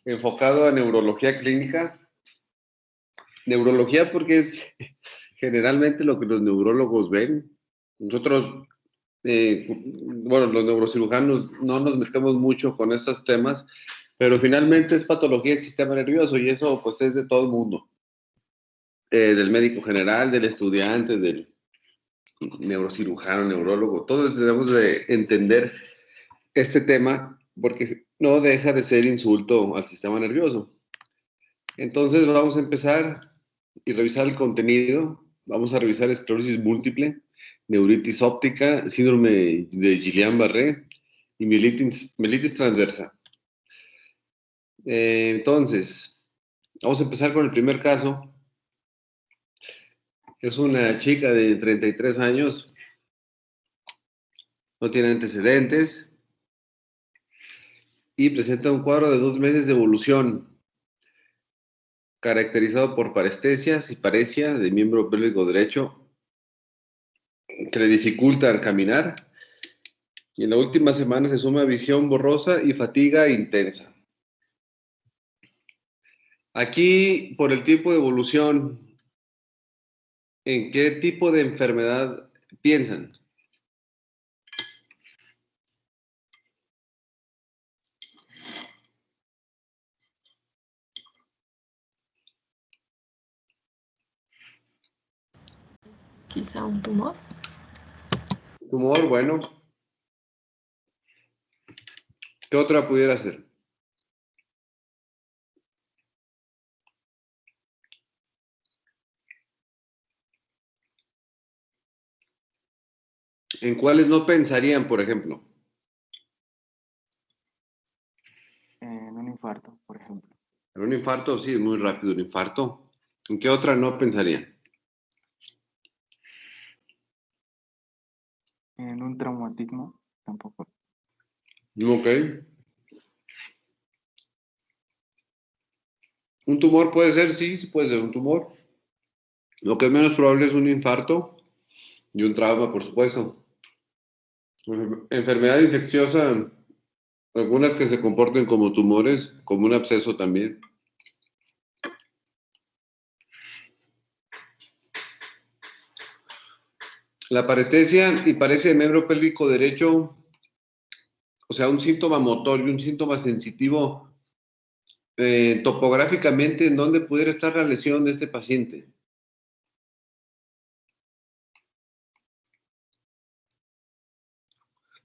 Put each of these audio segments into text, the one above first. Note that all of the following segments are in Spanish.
enfocado a neurología clínica. Neurología porque es generalmente lo que los neurólogos ven. Nosotros, bueno, los neurocirujanos no nos metemos mucho con estos temas, pero finalmente es patología del sistema nervioso y eso pues es de todo el mundo. Del médico general, del estudiante, del neurocirujano, neurólogo, todos debemos de entender este tema porque no deja de ser insulto al sistema nervioso. Entonces vamos a empezar y revisar el contenido. Vamos a revisar esclerosis múltiple, neuritis óptica, síndrome de Guillain-Barré y mielitis transversa. Entonces, vamos a empezar con el primer caso. Es una chica de 33 años, no tiene antecedentes y presenta un cuadro de 2 meses de evolución, caracterizado por parestesia y paresia de miembro pélvico derecho, que le dificulta al caminar, y en la última semana se suma visión borrosa y fatiga intensa. Aquí, por el tipo de evolución, ¿en qué tipo de enfermedad piensan? Quizá un tumor. Tumor, bueno. ¿Qué otra pudiera ser? ¿En cuáles no pensarían, por ejemplo? En un infarto, por ejemplo. ¿En un infarto? Sí, es muy rápido un infarto. ¿En qué otra no pensarían? En un traumatismo, tampoco. Ok. ¿Un tumor puede ser? Sí, sí puede ser un tumor. Lo que es menos probable es un infarto y un trauma, por supuesto. Enfermedad infecciosa, algunas que se comporten como tumores, como un absceso también. La parestesia y paresia de miembro pélvico derecho, o sea, un síntoma motor y un síntoma sensitivo, topográficamente, ¿en dónde pudiera estar la lesión de este paciente?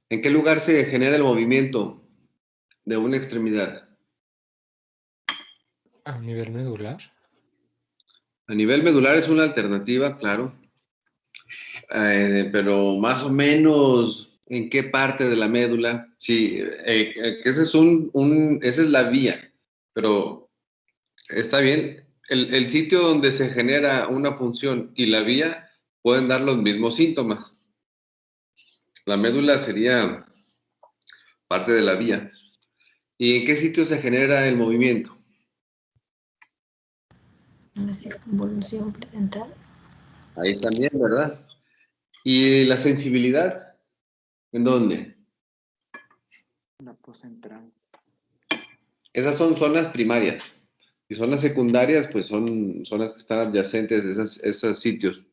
¿En qué lugar se genera el movimiento de una extremidad? ¿A nivel medular? A nivel medular es una alternativa, claro, pero más o menos en qué parte de la médula. Sí, que ese es esa es la vía, pero está bien. El sitio donde se genera una función y la vía pueden dar los mismos síntomas. La médula sería parte de la vía. ¿Y en qué sitio se genera el movimiento? En la circunvolución presental. Ahí también, ¿verdad? ¿Y la sensibilidad? ¿En dónde? La poscentral. Esas son zonas primarias. Y zonas secundarias, pues son zonas que están adyacentes de esos sitios.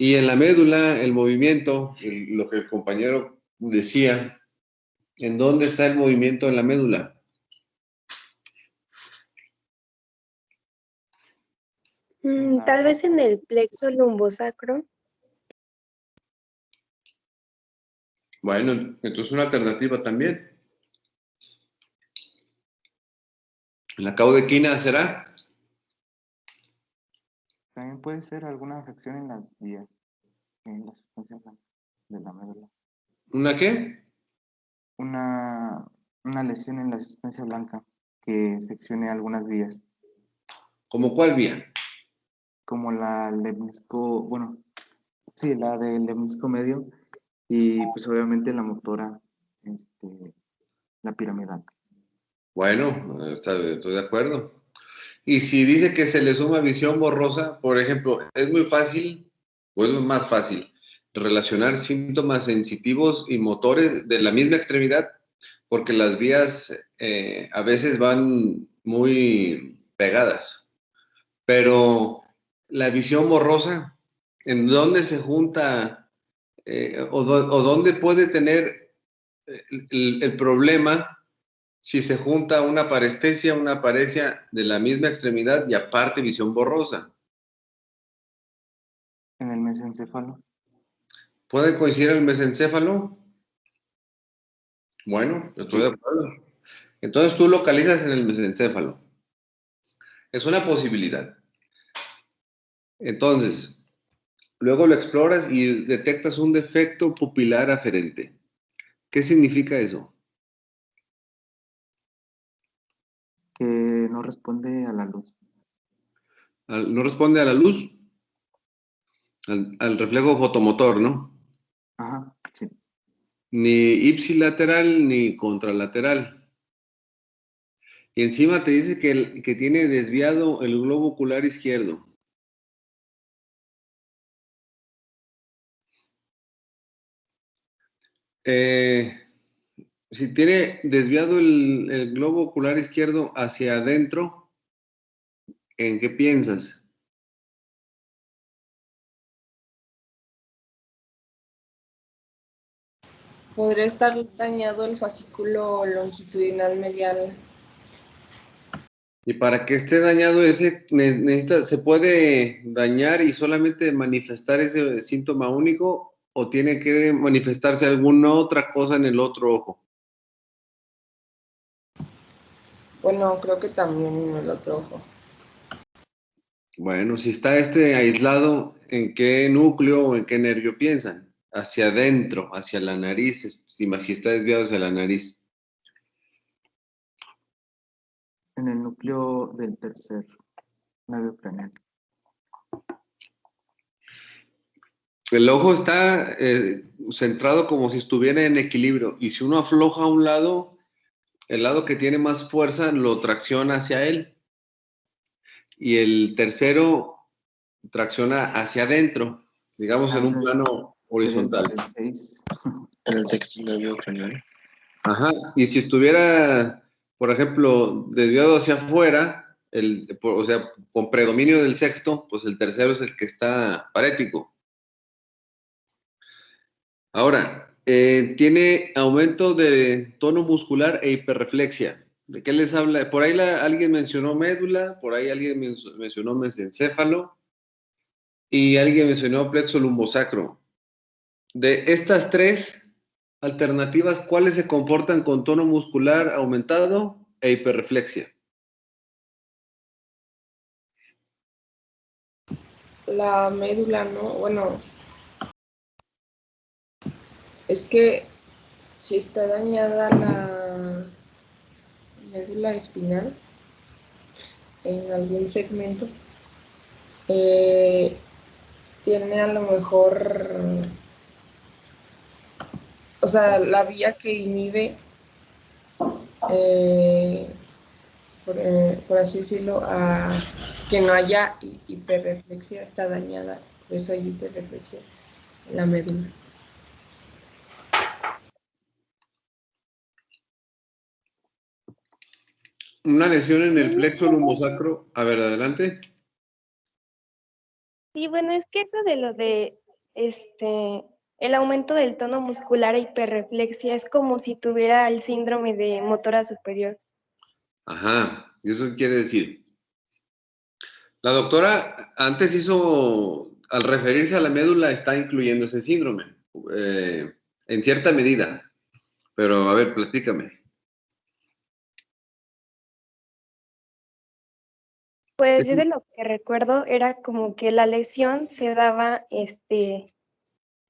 Y en la médula, el movimiento, lo que el compañero decía, ¿en dónde está el movimiento en la médula? Tal vez en el plexo lumbosacro. Bueno, entonces una alternativa también. ¿En la caudequina será? También puede ser alguna afección en las vías, en la sustancia blanca de la médula. ¿Una qué? Una lesión en la sustancia blanca que seccione algunas vías, ¿Cómo cuál vía? como la lemnisco, bueno, sí, la del lemnisco medio y pues obviamente la motora, la piramidal. Bueno, estoy de acuerdo. Y si dice que se le suma visión borrosa, por ejemplo, es muy fácil, o es más fácil, relacionar síntomas sensitivos y motores de la misma extremidad. porque las vías a veces van muy pegadas, pero la visión borrosa, ¿en dónde se junta o dónde puede tener el problema si se junta una paresia de la misma extremidad y aparte visión borrosa? En el mesencéfalo. ¿Puede coincidir el mesencéfalo? Bueno, estoy de acuerdo. Entonces tú localizas en el mesencéfalo. Es una posibilidad. Entonces, luego lo exploras y detectas un defecto pupilar aferente. ¿Qué significa eso? Que no responde a la luz. No responde a la luz, al reflejo fotomotor, ¿no? Ajá, sí. Ni ipsilateral ni contralateral. Y encima te dice que tiene desviado el globo ocular izquierdo. Si tiene desviado el globo ocular izquierdo hacia adentro, ¿en qué piensas? Podría estar dañado el fascículo longitudinal medial. Y para que esté dañado ese, se puede dañar y solamente manifestar ese síntoma único o tiene que manifestarse alguna otra cosa en el otro ojo. Bueno, creo que también en el otro ojo. Bueno, si está aislado, ¿en qué núcleo o en qué nervio piensan? Hacia adentro, hacia la nariz, si está desviado hacia la nariz. En el núcleo del tercer nervio craneal. El ojo está centrado como si estuviera en equilibrio y si uno afloja a un lado, el lado que tiene más fuerza lo tracciona hacia él y el tercero tracciona hacia adentro, digamos en un Entonces, plano sería horizontal. el 6. En el sexto nervio craneal. Ajá, y si estuviera, por ejemplo, desviado hacia afuera, o sea, con predominio del sexto, pues el tercero es el que está parético. Ahora, tiene aumento de tono muscular e hiperreflexia. ¿De qué les habla? Por ahí alguien mencionó médula, por ahí alguien mencionó mesencéfalo y alguien mencionó plexo lumbosacro. De estas tres alternativas, ¿cuáles se comportan con tono muscular aumentado e hiperreflexia? La médula, ¿no? Bueno, es que si está dañada la médula espinal en algún segmento, tiene a lo mejor, o sea, la vía que inhibe, por así decirlo, a que no haya hiperreflexia, está dañada, por eso hay hiperreflexia en la médula. Una lesión en el plexo lumbosacro. A ver, adelante. Sí, bueno, es que eso de lo de el aumento del tono muscular e hiperreflexia es como si tuviera el síndrome de motora superior. Ajá, ¿y eso qué quiere decir? La doctora antes hizo, al referirse a la médula, está incluyendo ese síndrome, en cierta medida. Pero, a ver, platícame. Pues yo de lo que recuerdo era como que la lesión se daba,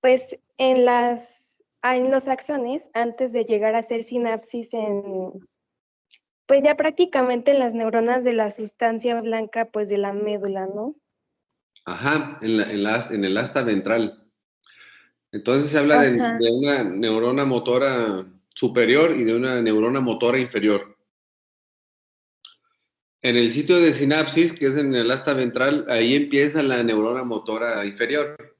pues en los axones antes de llegar a hacer sinapsis pues ya prácticamente en las neuronas de la sustancia blanca, pues de la médula, ¿no? Ajá, en el asta ventral. Entonces se habla Ajá. de una neurona motora superior y de una neurona motora inferior. En el sitio de sinapsis, que es en el asta ventral, ahí empieza la neurona motora inferior.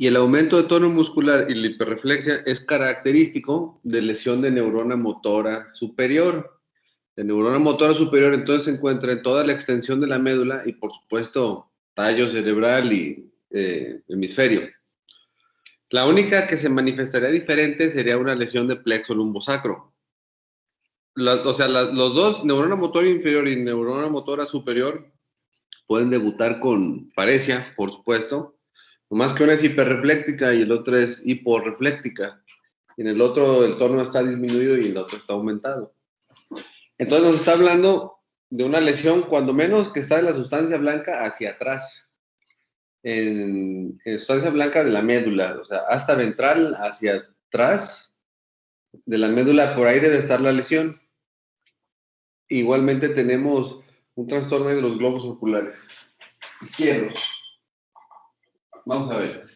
Y el aumento de tono muscular y la hiperreflexia es característico de lesión de neurona motora superior. La neurona motora superior entonces se encuentra en toda la extensión de la médula y por supuesto tallo cerebral y hemisferio. La única que se manifestaría diferente sería una lesión de plexo lumbosacro. Los dos, neurona motora inferior y neurona motora superior, pueden debutar con paresia, por supuesto, nomás que una es hiperrefléctica y el otro es hiporrefléctica. Y en el otro el tono está disminuido y el otro está aumentado. Entonces nos está hablando de una lesión, cuando menos, que está de la sustancia blanca hacia atrás. En sustancia blanca de la médula, o sea, hasta ventral hacia atrás de la médula, por ahí debe estar la lesión. Igualmente tenemos un trastorno de los globos oculares izquierdos. Vamos a ver.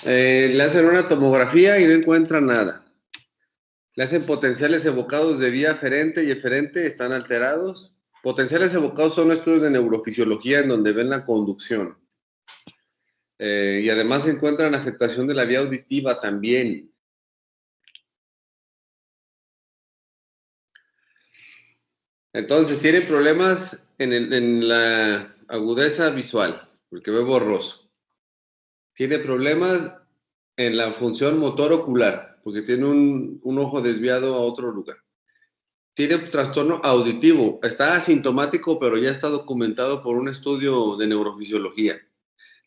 Le hacen una tomografía y no encuentran nada. Le hacen potenciales evocados de vía aferente y eferente, están alterados. Potenciales evocados son estudios de neurofisiología en donde ven la conducción. Y además se encuentran afectación de la vía auditiva también. Entonces, tienen problemas en la agudeza visual, porque ve borroso. Tiene problemas en la función motor ocular, porque tiene un ojo desviado a otro lugar. Tiene trastorno auditivo, está asintomático, pero ya está documentado por un estudio de neurofisiología.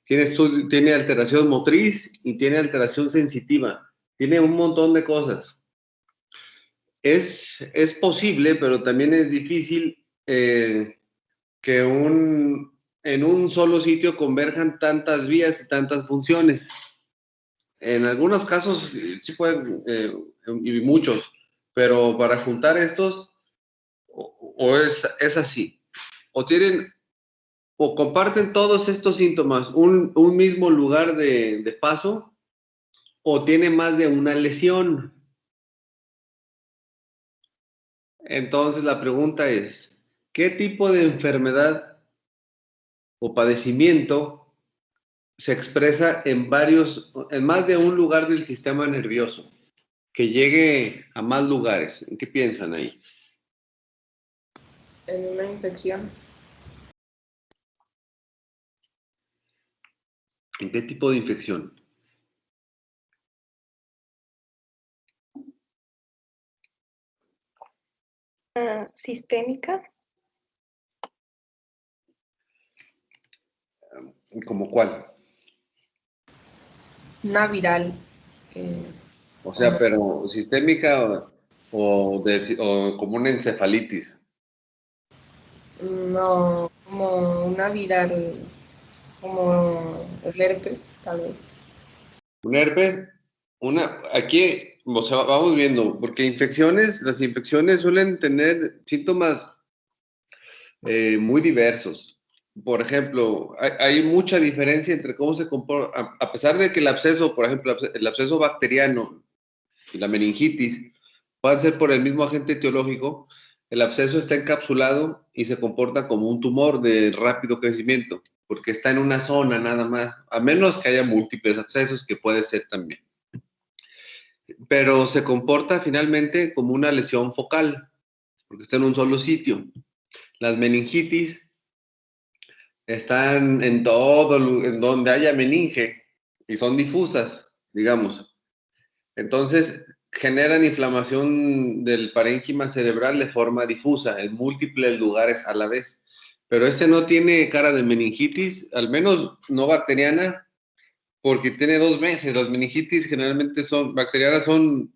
Tiene alteración motriz y tiene alteración sensitiva. Tiene un montón de cosas. Es posible, pero también es difícil que en un solo sitio converjan tantas vías y tantas funciones. En algunos casos sí pueden, y muchos, pero para juntar estos, o es así. O comparten todos estos síntomas un mismo lugar de paso, o tiene más de una lesión. Entonces la pregunta es, ¿qué tipo de enfermedad o padecimiento se expresa en más de un lugar del sistema nervioso? Que llegue a más lugares. ¿En qué piensan ahí? En una infección. ¿En qué tipo de infección? Sistémica. ¿Cómo cuál? Una viral. O sea, pero sistémica o como una encefalitis. No, como una viral, como el herpes, tal vez. Un herpes, aquí, o sea, vamos viendo, porque las infecciones suelen tener síntomas muy diversos. Por ejemplo, hay mucha diferencia entre cómo se comporta, a pesar de que el absceso, por ejemplo, el absceso bacteriano y la meningitis pueden ser por el mismo agente etiológico, el absceso está encapsulado y se comporta como un tumor de rápido crecimiento, porque está en una zona nada más, a menos que haya múltiples abscesos, que puede ser también. Pero se comporta finalmente como una lesión focal, porque está en un solo sitio. Las meningitis están en donde haya meninge y son difusas, digamos. Entonces, generan inflamación del parénquima cerebral de forma difusa, en múltiples lugares a la vez. Pero este no tiene cara de meningitis, al menos no bacteriana, porque tiene 2 meses. Las meningitis generalmente bacterianas son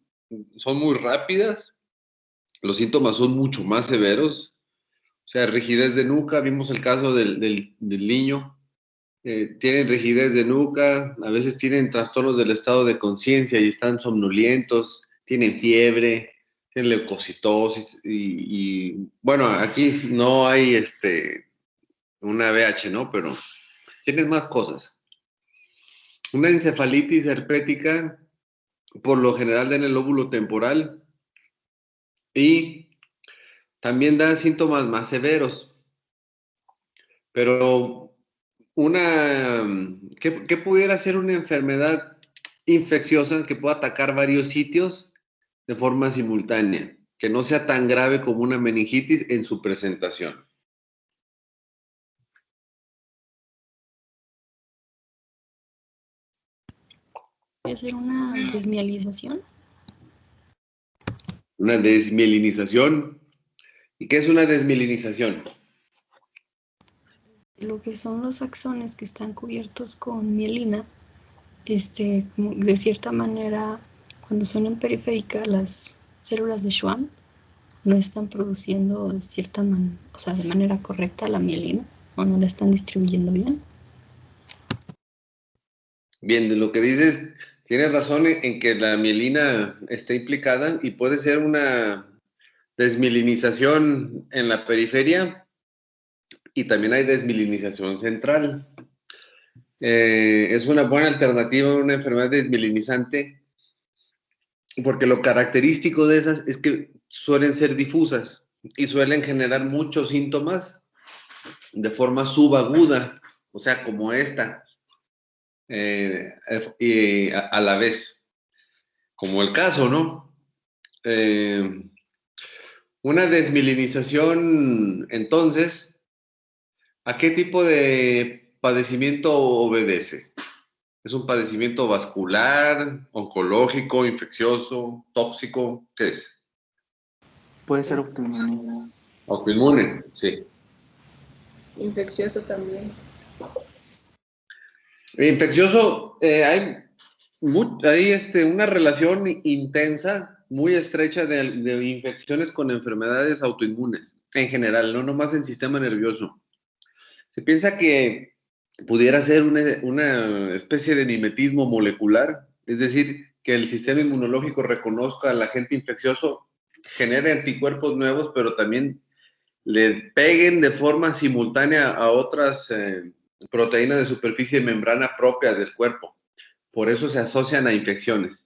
muy rápidas, los síntomas son mucho más severos. O sea, rigidez de nuca, vimos el caso del niño, tienen rigidez de nuca, a veces tienen trastornos del estado de conciencia y están somnolientos, tienen fiebre, tienen leucocitosis bueno, aquí no hay una VH, ¿no? Pero tienen más cosas. Una encefalitis herpética, por lo general da en el lóbulo temporal y también da síntomas más severos, pero ¿qué pudiera ser una enfermedad infecciosa que pueda atacar varios sitios de forma simultánea, que no sea tan grave como una meningitis en su presentación? ¿Puede ser una desmielinización? Una desmielinización. ¿Y qué es una desmielinización? Lo que son los axones que están cubiertos con mielina, como de cierta manera, cuando son en periférica, las células de Schwann no están produciendo de cierta manera, o sea, de manera correcta la mielina, o no la están distribuyendo bien. Bien, de lo que dices, tienes razón en que la mielina está implicada y puede ser una desmielinización en la periferia y también hay desmielinización central. Es una buena alternativa a una enfermedad desmielinizante porque lo característico de esas es que suelen ser difusas y suelen generar muchos síntomas de forma subaguda, o sea, como esta, y a la vez, como el caso, ¿no? Una desmielinización, entonces, ¿a qué tipo de padecimiento obedece? ¿Es un padecimiento vascular, oncológico, infeccioso, tóxico? ¿Qué es? Puede ser autoinmune. Autoinmune, sí. Infeccioso también. Infeccioso, hay una relación intensa, muy estrecha de infecciones con enfermedades autoinmunes, en general, no nomás en sistema nervioso. Se piensa que pudiera ser una especie de mimetismo molecular, es decir, que el sistema inmunológico reconozca al agente infeccioso, genere anticuerpos nuevos, pero también le peguen de forma simultánea a otras proteínas de superficie y membrana propias del cuerpo. Por eso se asocian a infecciones.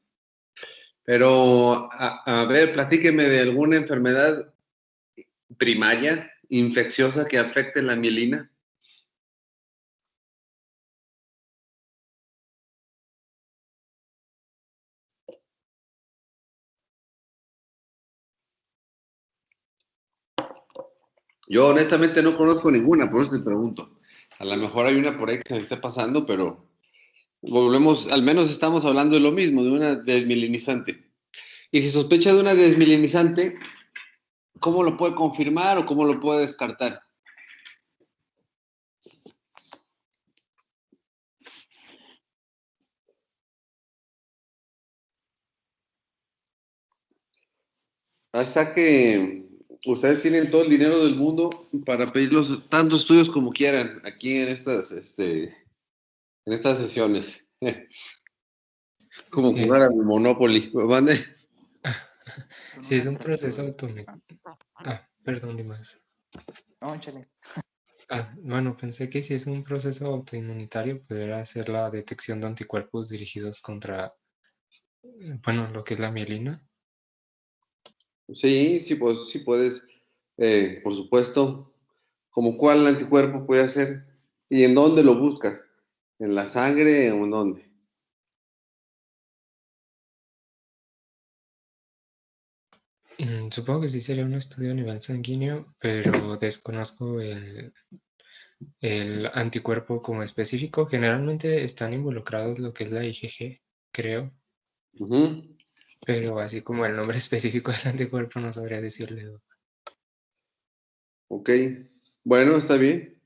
Pero, a ver, platíqueme de alguna enfermedad primaria, infecciosa que afecte la mielina. Yo honestamente no conozco ninguna, por eso te pregunto. A lo mejor hay una por ahí que se me esté pasando, pero volvemos, al menos estamos hablando de lo mismo, de una desmielinizante. Y si sospecha de una desmielinizante, ¿cómo lo puede confirmar o cómo lo puede descartar? Hasta que ustedes tienen todo el dinero del mundo para pedir los tantos estudios como quieran aquí en estas sesiones. Como Sí, jugar al Monopoly. ¿Mande? sí es un proceso automático. Ah, perdón, Dimas. No, échale. Bueno, pensé que si es un proceso autoinmunitario, pudiera ser la detección de anticuerpos dirigidos contra, bueno, lo que es la mielina. Sí, sí, pues, sí puedes, por supuesto. ¿Como cuál anticuerpo puede hacer? ¿Y en dónde lo buscas? ¿En la sangre o en dónde? Supongo que sí sería un estudio a nivel sanguíneo, pero desconozco el anticuerpo como específico. Generalmente están involucrados lo que es la IgG, creo, Ujú. pero así como el nombre específico del anticuerpo no sabría decirle. Ok, bueno, está bien.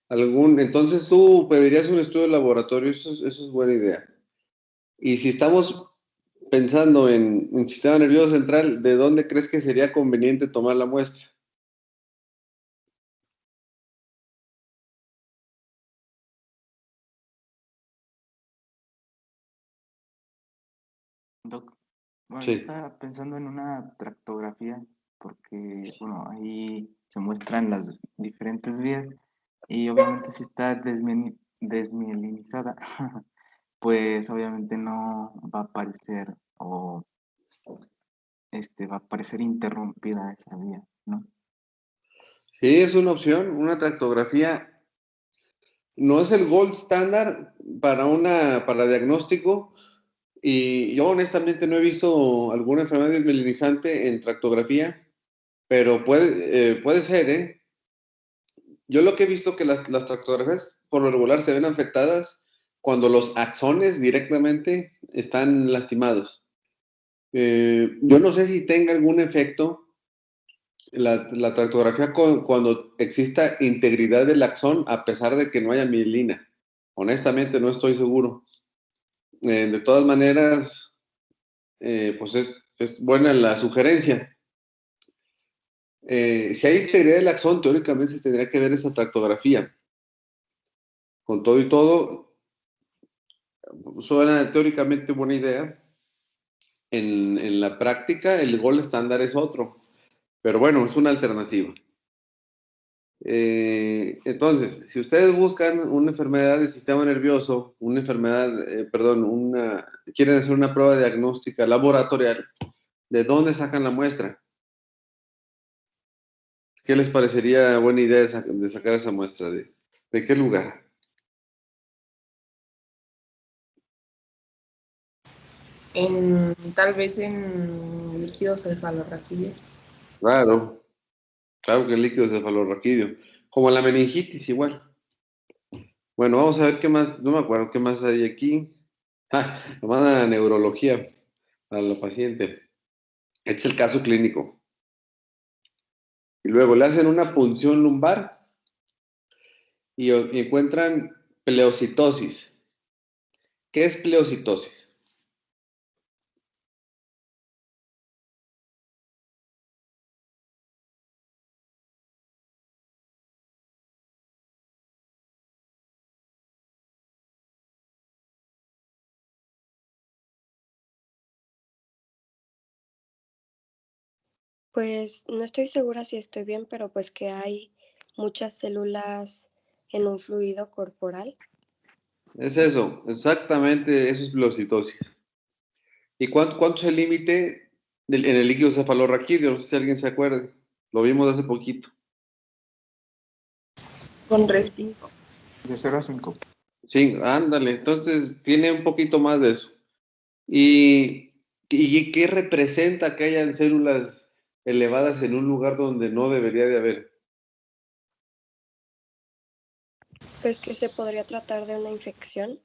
Entonces tú pedirías un estudio de laboratorio, eso es buena idea. Y si estamos pensando en sistema nervioso central, ¿de dónde crees que sería conveniente tomar la muestra? Doc, bueno, yo Sí. estaba pensando en una tractografía porque, bueno, ahí se muestran las diferentes vías y obviamente si está desmielinizada, pues obviamente no va a aparecer o va a aparecer interrumpida esa vía, ¿no? Sí, es una opción, una tractografía. no es el gold standard para diagnóstico, y yo honestamente no he visto alguna enfermedad desmielinizante en tractografía, pero puede ser, ¿eh? Yo lo que he visto que las tractografías por lo regular se ven afectadas cuando los axones directamente están lastimados. Yo no sé si tenga algún efecto la tractografía cuando exista integridad del axón a pesar de que no haya mielina. Honestamente no estoy seguro. De todas maneras, pues es buena la sugerencia. Si hay integridad del axón, teóricamente se tendría que ver esa tractografía. Con todo y todo, suena teóricamente buena idea. En la práctica, el gol estándar es otro. Pero bueno, es una alternativa. Entonces, si ustedes buscan una enfermedad del sistema nervioso, una enfermedad, quieren hacer una prueba diagnóstica laboratorial, ¿de dónde sacan la muestra? ¿Qué les parecería buena idea de sacar esa muestra? ¿De qué lugar? Tal vez en líquidos cefalorraquídeos. Claro, claro que el líquido cefalorraquídeo, como la meningitis igual. Bueno, vamos a ver qué más, no me acuerdo qué más hay aquí. Lo mandan a neurología a la paciente. Este es el caso clínico. Y luego le hacen una punción lumbar y encuentran pleocitosis. ¿Qué es pleocitosis? Pues no estoy segura si estoy bien, pero pues que hay muchas células en un fluido corporal. Es eso, exactamente, eso es pleocitosis. ¿Y cuánto es el límite en el líquido cefalorraquídeo? No sé si alguien se acuerda. Lo vimos hace poquito. Con De 5. De 0 a 5. Sí, ándale. Entonces tiene un poquito más de eso. ¿Y qué representa que hayan células elevadas en un lugar donde no debería de haber? Pues que se podría tratar de una infección.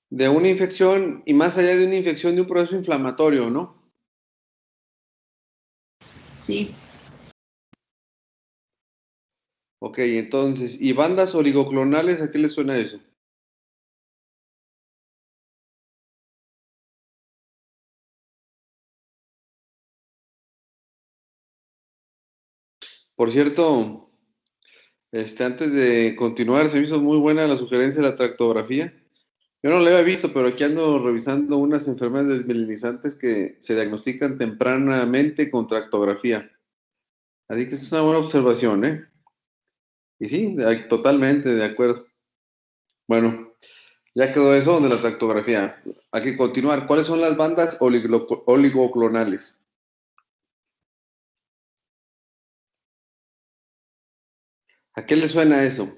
De una infección y más allá de una infección, de un proceso inflamatorio, ¿no? Sí, Ok, entonces, ¿y bandas oligoclonales? ¿A qué le suena eso? Por cierto, antes de continuar, se me hizo muy buena la sugerencia de la tractografía. Yo no la había visto, pero aquí ando revisando unas enfermedades desmielinizantes que se diagnostican tempranamente con tractografía. Así que esta es una buena observación, ¿eh? Y sí, totalmente de acuerdo. Bueno, ya quedó eso de la tractografía. Hay que continuar. ¿Cuáles son las bandas oligoclonales? ¿A qué le suena eso?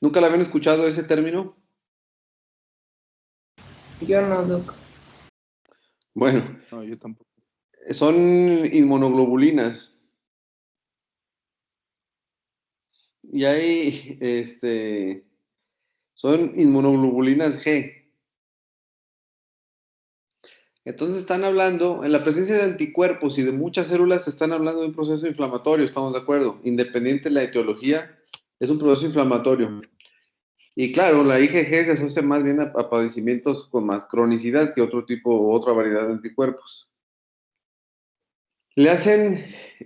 ¿Nunca la habían escuchado ese término? yo no, Doc. Bueno, No, yo tampoco. son inmunoglobulinas. Y hay, son inmunoglobulinas G. Entonces están hablando, en la presencia de anticuerpos y de muchas células, están hablando de un proceso inflamatorio, estamos de acuerdo. Independiente de la etiología, es un proceso inflamatorio. Y claro, la IgG se asocia más bien a padecimientos con más cronicidad que otro tipo o otra variedad de anticuerpos. Le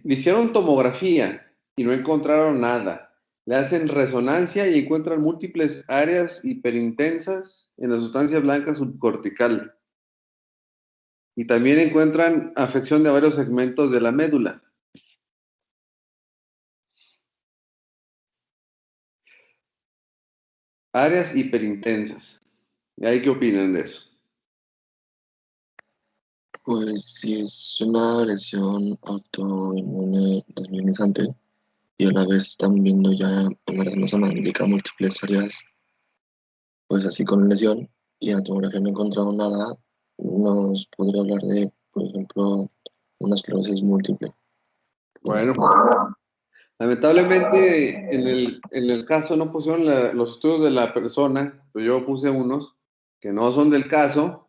hicieron tomografía y no encontraron nada. Le hacen resonancia y encuentran múltiples áreas hiperintensas en la sustancia blanca subcortical. Y también encuentran afección de varios segmentos de la médula. Áreas hiperintensas. ¿Y ahí qué opinan de eso? Pues si es una lesión autoinmune desmielinizante, y a la vez están viendo ya en la resonancia magnética múltiples áreas, pues así con lesión, y en la tomografía no encontrado nada, nos podría hablar de, por ejemplo, una esclerosis múltiple. Bueno, lamentablemente en el caso no pusieron los estudios de la persona, pues yo puse unos que no son del caso,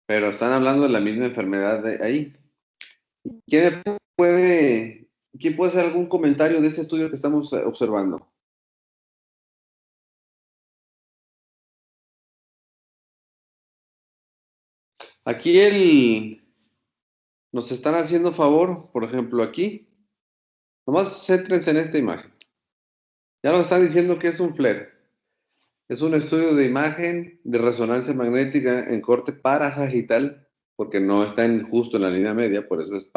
pero están hablando de la misma enfermedad de ahí. ¿Quién puede hacer algún comentario de ese estudio que estamos observando? Aquí nos están haciendo favor, por ejemplo, aquí. Nomás céntrense en esta imagen. Ya nos están diciendo que es un FLAIR. Es un estudio de imagen de resonancia magnética en corte parasagital, porque no está justo en la línea media, por eso es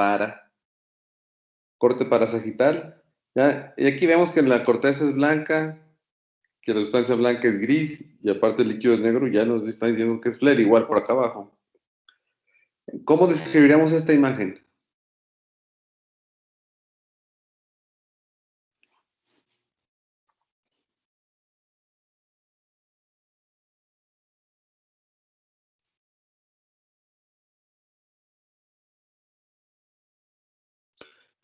corte parasagital. ¿Ya? Y aquí vemos que la corteza es blanca, que la sustancia blanca es gris, y aparte el líquido es negro, ya nos está diciendo que es FLAIR, igual por acá abajo. ¿Cómo describiríamos esta imagen?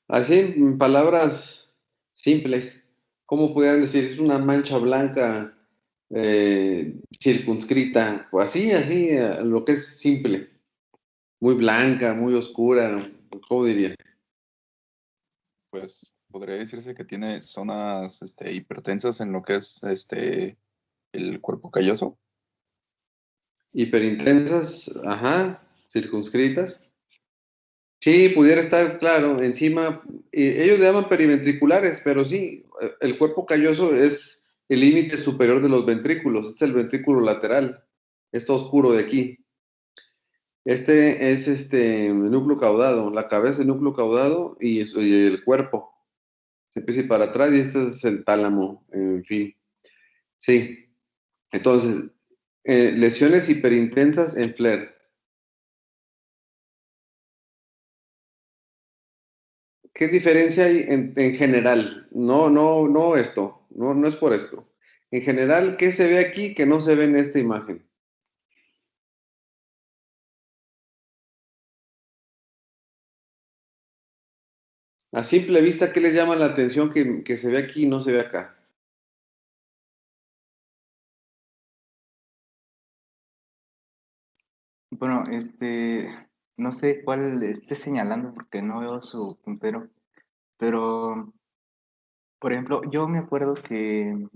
Así, en palabras simples, ¿cómo pudieran decir? Es una mancha blanca circunscrita, o así, lo que es simple, muy blanca, muy oscura, ¿cómo diría? Pues podría decirse que tiene zonas hipertensas en lo que es el cuerpo calloso. Hiperintensas, ajá, circunscritas. Sí, pudiera estar claro, encima, ellos le llaman periventriculares, pero sí, el cuerpo calloso es el límite superior de los ventrículos, este es el ventrículo lateral, está oscuro de aquí. Este es núcleo caudado, la cabeza es núcleo caudado y el cuerpo. Se empieza para atrás y este es el tálamo, en fin. Sí, entonces, lesiones hiperintensas en FLAIR. ¿Qué diferencia hay en general? No esto, no es por esto. En general, ¿qué se ve aquí que no se ve en esta imagen? A simple vista, ¿qué les llama la atención que se ve aquí y no se ve acá? Bueno, no sé cuál esté señalando porque no veo su puntero, pero, por ejemplo, yo me acuerdo que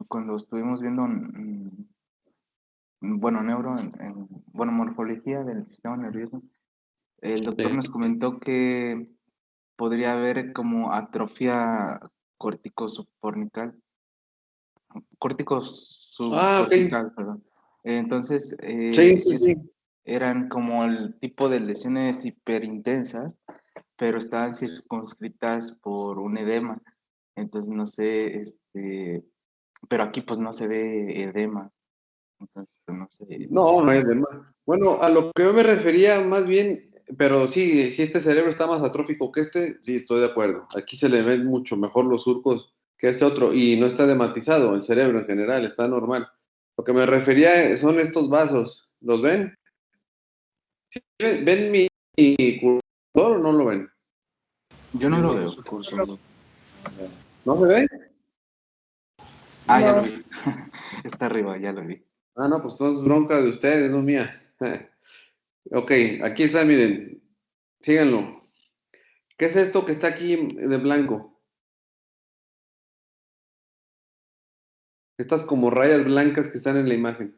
cuando estuvimos viendo, bueno, bueno, morfología del sistema nervioso, el doctor nos comentó que podría haber como atrofia cortico-subcortical, Ah, ok. cortico-subcortical, perdón. Entonces, Sí. eran como el tipo de lesiones hiperintensas, pero estaban circunscritas por un edema. Entonces, no sé, pero aquí pues no se ve edema. Entonces, pues, no sé. No hay demás. Bueno, a lo que yo me refería más bien, pero sí, si este cerebro está más atrófico que este, sí, estoy de acuerdo. Aquí se le ven mucho mejor los surcos que este otro y no está dematizado el cerebro en general, está normal. Lo que me refería son estos vasos. ¿Los ven? ¿Sí? ¿Ven mi cursor o no lo ven? Yo no lo veo. ¿No se ve? Ah, ya No. lo vi. Está arriba, ya lo vi. Ah, no, pues entonces bronca de ustedes, no mía. Ok, aquí está, miren. Síganlo. ¿Qué es esto que está aquí de blanco? Estas como rayas blancas que están en la imagen.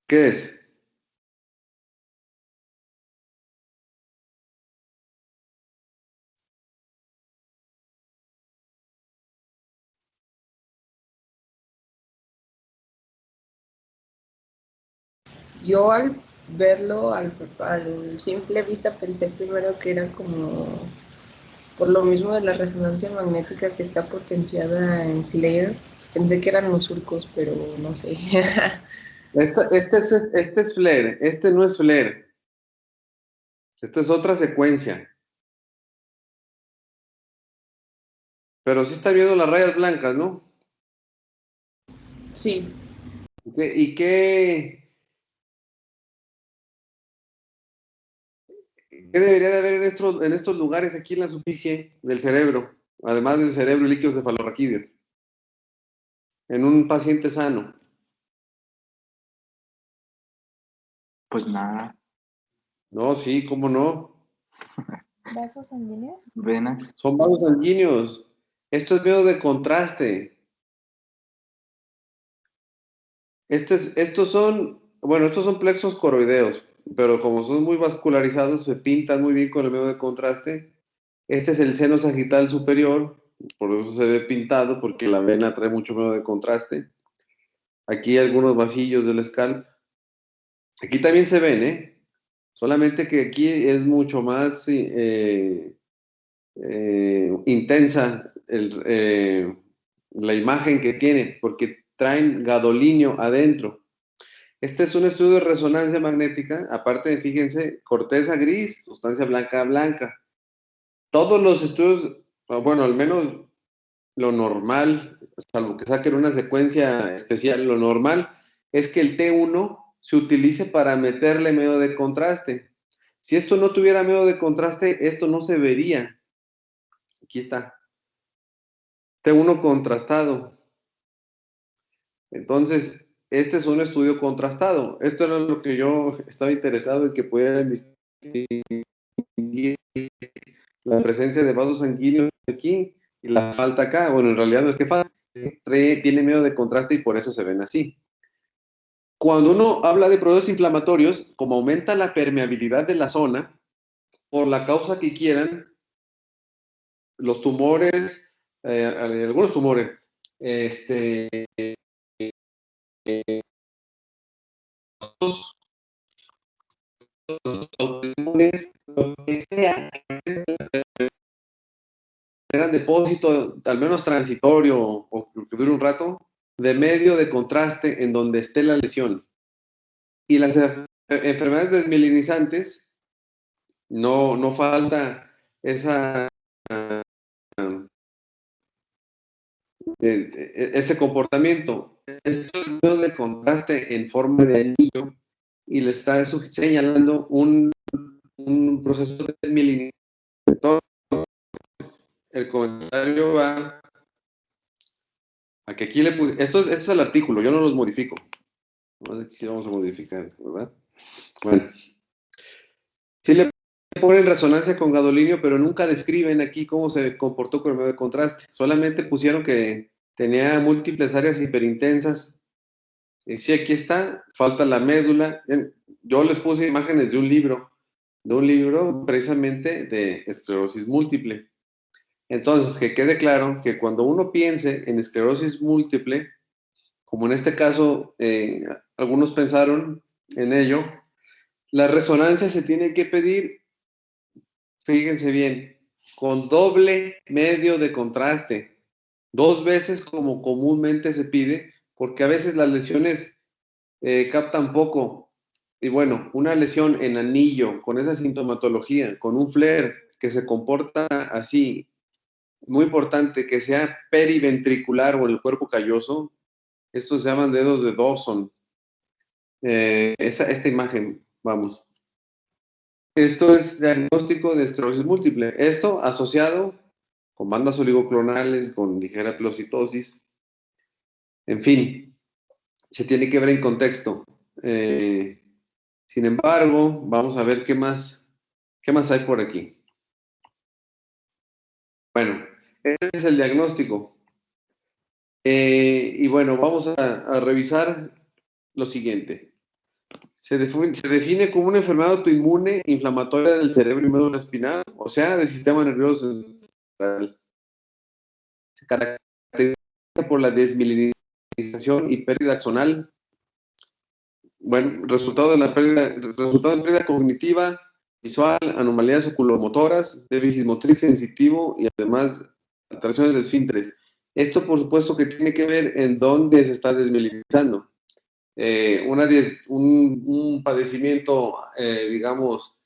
¿Qué es? Yo al verlo, al simple vista, pensé primero que era como por lo mismo de la resonancia magnética que está potenciada en FLAIR, Pensé que eran los surcos, pero no sé. Este es flare, este no es flare. Esta es otra secuencia. Pero sí está viendo las rayas blancas, ¿no? Sí. ¿Y qué debería de haber en estos lugares aquí en la superficie del cerebro? Además del cerebro y líquido cefalorraquídeo. En un paciente sano. Pues nada, No, sí, ¿cómo no? ¿Vasos sanguíneos? venas. Son vasos sanguíneos. Esto es medio de contraste. Estos son plexos coroideos, pero como son muy vascularizados, se pintan muy bien con el medio de contraste. Este es el seno sagital superior, por eso se ve pintado, porque la vena trae mucho medio de contraste. Aquí hay algunos vasillos del scalp. Aquí también se ven, ¿eh? Solamente que aquí es mucho más intensa la imagen que tiene, porque traen gadolinio adentro. Este es un estudio de resonancia magnética, aparte, fíjense, corteza gris, sustancia blanca blanca. Todos los estudios, bueno, al menos lo normal, salvo que saquen una secuencia especial, lo normal es que el T1 se utilice para meterle medio de contraste. Si esto no tuviera medio de contraste, esto no se vería. Aquí está. T1 contrastado. Entonces, este es un estudio contrastado. Esto era lo que yo estaba interesado en que pudieran distinguir la presencia de vasos sanguíneos aquí y la falta acá. Bueno, en realidad no es que falta, tiene miedo de contraste y por eso se ven así. Cuando uno habla de procesos inflamatorios, como aumenta la permeabilidad de la zona, por la causa que quieran, los tumores, algunos tumores, autoinmunes, lo que sea, eran depósito, al menos transitorio o que dure un rato, de medio de contraste en donde esté la lesión. Y las enfermedades desmielinizantes, no falta ese comportamiento. Esto es medio de contraste en forma de anillo y le está señalando un proceso de desmielinización. Entonces, el comentario va a que aquí le puse, esto es el artículo, yo no los modifico. No sé si vamos a modificar, ¿verdad? Bueno. Sí le ponen resonancia con gadolinio, pero nunca describen aquí cómo se comportó con el medio de contraste. Solamente pusieron que tenía múltiples áreas hiperintensas. Y sí, aquí está, falta la médula. Yo les puse imágenes de un libro precisamente de esclerosis múltiple. Entonces, que quede claro que cuando uno piense en esclerosis múltiple, como en este caso algunos pensaron en ello, la resonancia se tiene que pedir, fíjense bien, con doble medio de contraste, 2 veces como comúnmente se pide, porque a veces las lesiones captan poco. Y bueno, una lesión en anillo con esa sintomatología, con un flare que se comporta así, muy importante, que sea periventricular o en el cuerpo calloso, estos se llaman dedos de Dawson. Esta imagen, vamos. Esto es diagnóstico de esclerosis múltiple. Esto asociado con bandas oligoclonales, con ligera pilocitosis. En fin, se tiene que ver en contexto. Sin embargo, vamos a ver qué más hay por aquí. Bueno, este es el diagnóstico. Y bueno, vamos a revisar lo siguiente. Se define como una enfermedad autoinmune inflamatoria del cerebro y médula espinal, o sea, del sistema nervioso central. Se caracteriza por la desmielinización y pérdida axonal. Bueno, resultado de pérdida cognitiva, visual, anomalías oculomotoras, déficit motriz sensitivo y además alteraciones de esfínteres. Esto, por supuesto, que tiene que ver en dónde se está desmielinizando. Un padecimiento, digamos,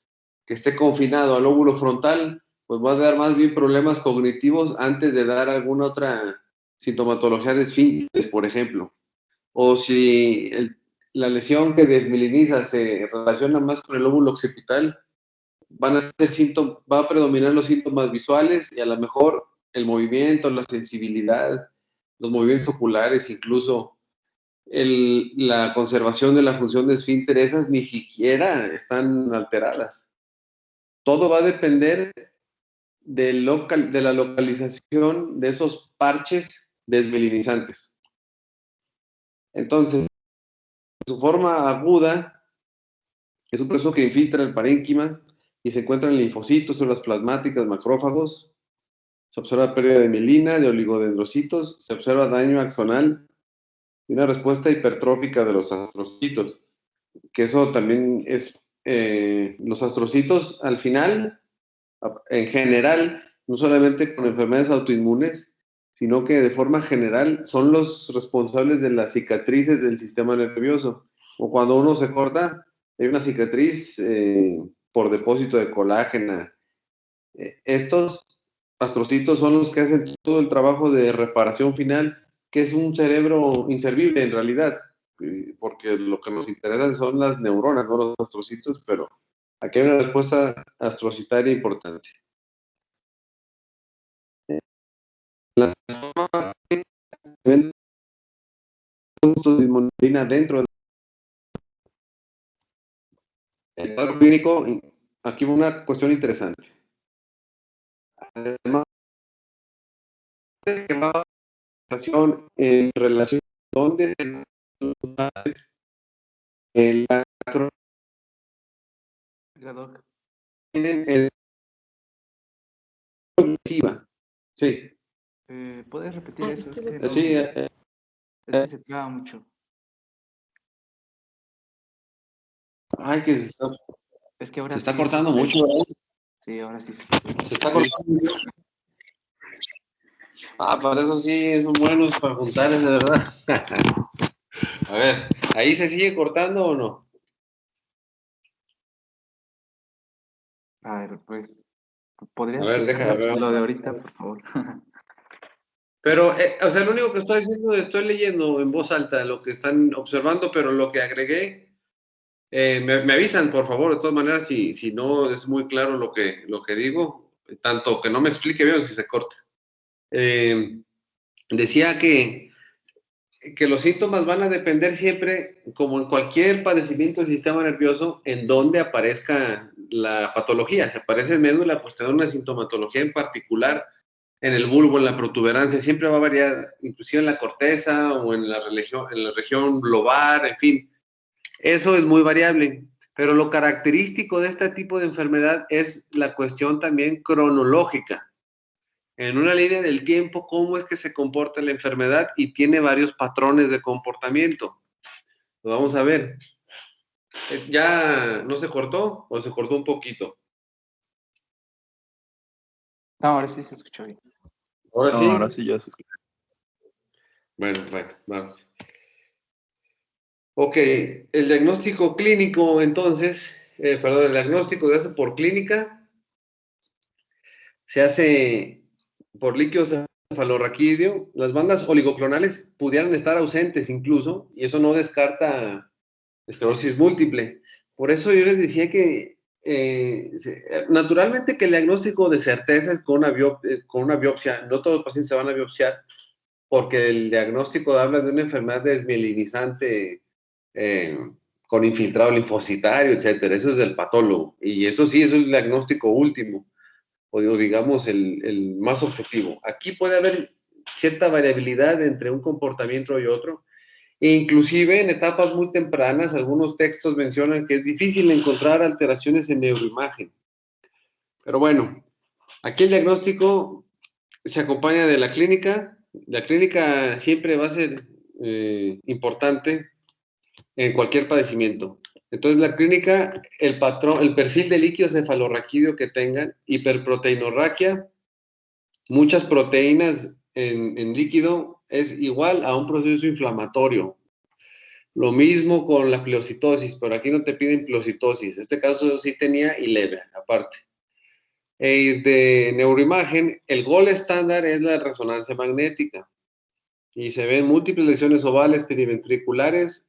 que esté confinado al lóbulo frontal, pues va a dar más bien problemas cognitivos antes de dar alguna otra sintomatología de esfínteres, por ejemplo. O si la lesión que desmieliniza se relaciona más con el lóbulo occipital, va a predominar los síntomas visuales y a lo mejor el movimiento, la sensibilidad, los movimientos oculares, incluso la conservación de la función de esfínter, esas ni siquiera están alteradas. Todo va a depender de la localización de esos parches desmielinizantes. Entonces, su forma aguda es un proceso que infiltra el parénquima y se encuentra en linfocitos, células plasmáticas, macrófagos. Se observa pérdida de mielina, de oligodendrocitos, se observa daño axonal y una respuesta hipertrófica de los astrocitos, que eso también es, los astrocitos al final, en general, no solamente con enfermedades autoinmunes, sino que de forma general son los responsables de las cicatrices del sistema nervioso. O cuando uno se corta, hay una cicatriz por depósito de colágena. Estos astrocitos son los que hacen todo el trabajo de reparación final, que es un cerebro inservible en realidad, porque lo que nos interesa son las neuronas, no los astrocitos, pero aquí hay una respuesta astrocitaria importante. La dismonina dentro del cuadro clínico, aquí va una cuestión interesante. Además, en relación donde el sí. ¿Puedes repetir eso? Sí, es que se traba mucho. Ay, que es que ahora se está sí cortando mucho, ¿verdad? Sí, ahora sí. Se está cortando mucho. Para eso sí son buenos para juntar, de verdad. A ver, ¿ahí se sigue cortando o no? A ver, pues, ¿podrías deja ver. lo de ahorita, por favor? Pero, o sea, lo único que estoy diciendo, estoy leyendo en voz alta lo que están observando, pero lo que agregué, me avisan, por favor, de todas maneras, si no es muy claro lo que digo, tanto que no me explique bien si se corta. Decía que los síntomas van a depender siempre, como en cualquier padecimiento del sistema nervioso, en donde aparezca la patología. Si aparece en médula, pues tendrá una sintomatología en particular, en el bulbo, en la protuberancia, siempre va a variar, inclusive en la corteza o en la región lobar, en fin. Eso es muy variable, pero lo característico de este tipo de enfermedad es la cuestión también cronológica. En una línea del tiempo, cómo es que se comporta la enfermedad y tiene varios patrones de comportamiento. Lo vamos a ver. ¿Ya no se cortó o se cortó un poquito? No, ahora sí se escuchó bien. ¿Ahora sí? Ahora sí ya se escuchó. Bueno, vamos. Ok, el diagnóstico clínico, entonces, el diagnóstico se hace por clínica, se hace por líquido cefalorraquídeo. Las bandas oligoclonales pudieran estar ausentes incluso, y eso no descarta esclerosis múltiple. Por eso yo les decía que naturalmente que el diagnóstico de certeza es con una biopsia. No todos los pacientes se van a biopsiar, porque el diagnóstico habla de una enfermedad desmielinizante con infiltrado linfocitario, etcétera. Eso es del patólogo. Y eso sí, eso es el diagnóstico último, o digamos el más objetivo. Aquí puede haber cierta variabilidad entre un comportamiento y otro. E inclusive en etapas muy tempranas, algunos textos mencionan que es difícil encontrar alteraciones en neuroimagen. Pero bueno, aquí el diagnóstico se acompaña de la clínica. La clínica siempre va a ser importante en cualquier padecimiento. Entonces, la clínica, el perfil de líquido cefalorraquídeo que tengan, hiperproteinorraquia, muchas proteínas en líquido es igual a un proceso inflamatorio. Lo mismo con la pleocitosis, pero aquí no te piden pleocitosis. En este caso sí tenía y leve, aparte. De neuroimagen, el gol estándar es la resonancia magnética. Y se ven múltiples lesiones ovales periventriculares,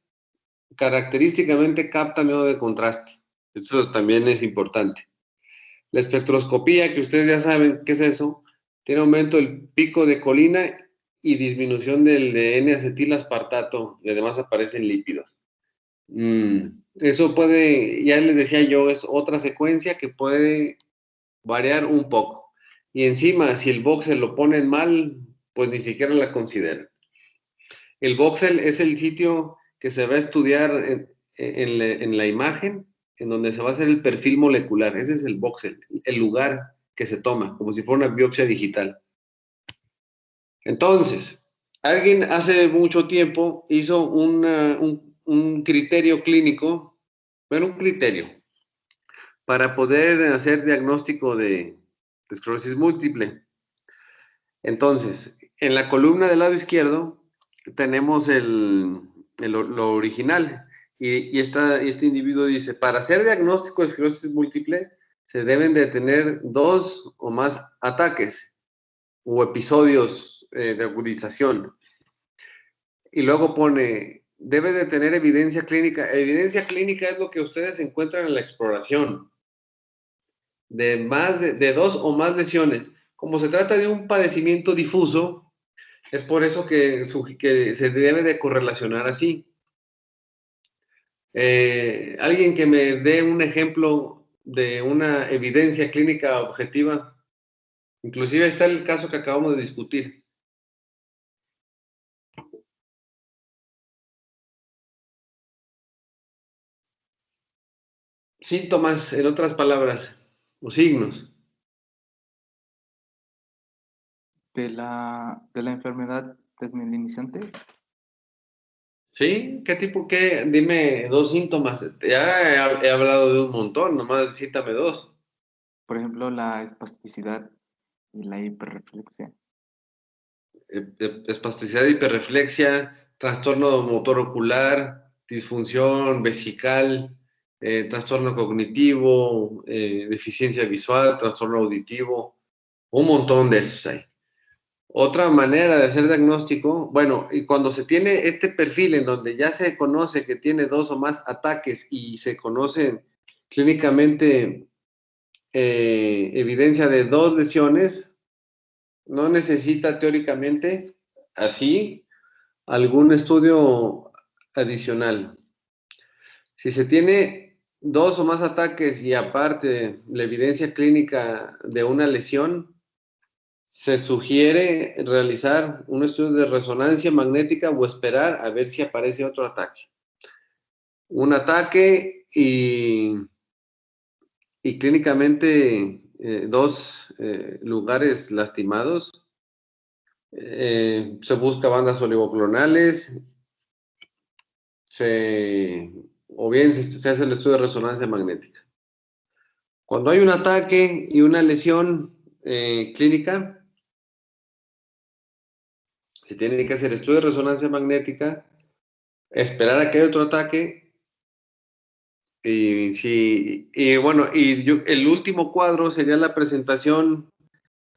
característicamente capta medio de contraste. Esto también es importante. La espectroscopía, que ustedes ya saben qué es eso, tiene aumento del pico de colina y disminución del de N-acetilaspartato, y además aparecen lípidos. Eso puede, ya les decía yo, es otra secuencia que puede variar un poco. Y encima, si el voxel lo ponen mal, pues ni siquiera la consideran. El voxel es el sitio que se va a estudiar en la imagen, en donde se va a hacer el perfil molecular. Ese es el voxel, el lugar que se toma, como si fuera una biopsia digital. Entonces, alguien hace mucho tiempo hizo un criterio clínico, bueno, un criterio, para poder hacer diagnóstico de esclerosis múltiple. Entonces, en la columna del lado izquierdo tenemos lo original. Y este individuo dice, para hacer diagnóstico de esclerosis múltiple, se deben de tener 2 o más ataques o episodios de agudización. Y luego pone, debe de tener evidencia clínica. Evidencia clínica es lo que ustedes encuentran en la exploración. De 2 o más lesiones. Como se trata de un padecimiento difuso, es por eso que se debe de correlacionar así. Alguien que me dé un ejemplo de una evidencia clínica objetiva. Inclusive está el caso que acabamos de discutir. Síntomas, en otras palabras, o signos. De la enfermedad desmielinizante. ¿Sí? ¿Qué tipo? ¿Qué? Dime 2 síntomas. Ya he hablado de un montón, nomás cítame 2. Por ejemplo, la espasticidad y la hiperreflexia. Espasticidad, hiperreflexia, trastorno motor ocular, disfunción vesical, trastorno cognitivo, deficiencia visual, trastorno auditivo, un montón de esos hay. Otra manera de hacer diagnóstico, bueno, y cuando se tiene este perfil en donde ya se conoce que tiene 2 o más ataques y se conocen clínicamente evidencia de 2 lesiones, no necesita teóricamente así algún estudio adicional. Si se tiene 2 o más ataques y aparte la evidencia clínica de una lesión, se sugiere realizar un estudio de resonancia magnética o esperar a ver si aparece otro ataque. Un ataque y clínicamente 2 lugares lastimados. Se busca bandas oligoclonales, o bien se hace el estudio de resonancia magnética. Cuando hay un ataque y una lesión clínica, se tiene que hacer estudio de resonancia magnética, esperar a que haya otro ataque, el último cuadro sería la presentación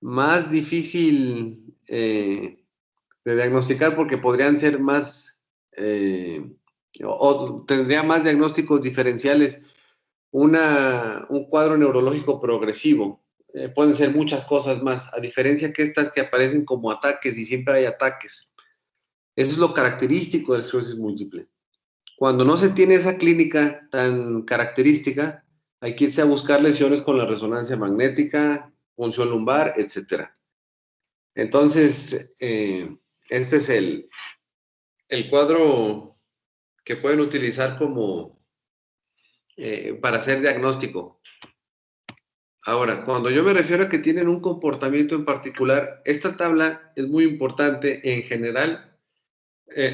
más difícil de diagnosticar porque podrían ser más, o tendría más diagnósticos diferenciales. Un cuadro neurológico progresivo. Pueden ser muchas cosas más, a diferencia que estas que aparecen como ataques y siempre hay ataques. Eso es lo característico de la esclerosis múltiple. Cuando no se tiene esa clínica tan característica, hay que irse a buscar lesiones con la resonancia magnética, punción lumbar, etc. Entonces, este es el cuadro que pueden utilizar como para hacer diagnóstico. Ahora, cuando yo me refiero a que tienen un comportamiento en particular, esta tabla es muy importante en general.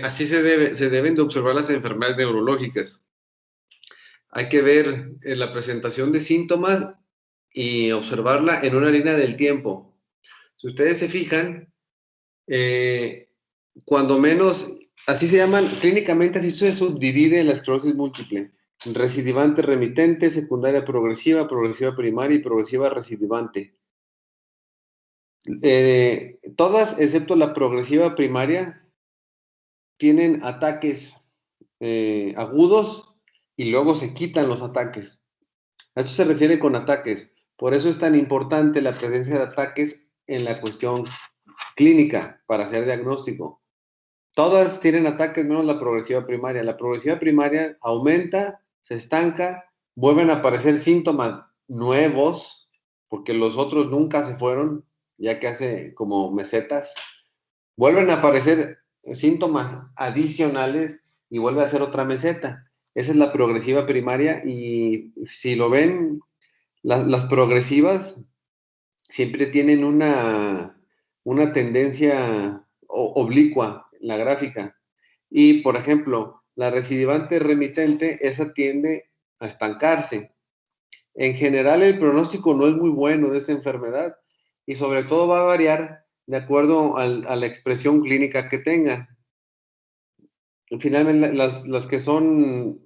Así se deben de observar las enfermedades neurológicas. Hay que ver la presentación de síntomas y observarla en una línea del tiempo. Si ustedes se fijan, cuando menos, así se llaman, clínicamente así se subdivide la esclerosis múltiple. Recidivante remitente, secundaria progresiva, progresiva primaria y progresiva recidivante. Todas, excepto la progresiva primaria, tienen ataques agudos y luego se quitan los ataques. A eso se refiere con ataques. Por eso es tan importante la presencia de ataques en la cuestión clínica para hacer diagnóstico. Todas tienen ataques menos la progresiva primaria. La progresiva primaria aumenta, se estanca, vuelven a aparecer síntomas nuevos, porque los otros nunca se fueron, ya que hace como mesetas. Vuelven a aparecer síntomas adicionales y vuelve a ser otra meseta. Esa es la progresiva primaria y si lo ven, las progresivas siempre tienen una tendencia oblicua en la gráfica. Y, por ejemplo, la recidivante remitente, esa tiende a estancarse. En general, el pronóstico no es muy bueno de esta enfermedad y sobre todo va a variar de acuerdo a la expresión clínica que tenga. Finalmente, las que son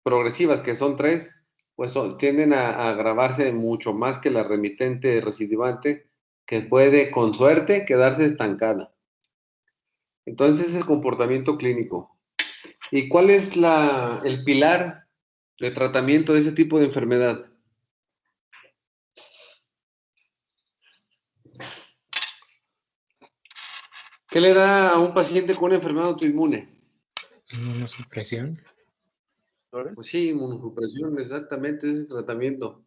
progresivas, que son 3, pues tienden a agravarse mucho más que la remitente recidivante, que puede, con suerte, quedarse estancada. Entonces, es el comportamiento clínico. ¿Y cuál es el pilar de tratamiento de ese tipo de enfermedad? ¿Qué le da a un paciente con una enfermedad autoinmune? Inmunosupresión. Pues sí, inmunosupresión, exactamente, ese es el tratamiento.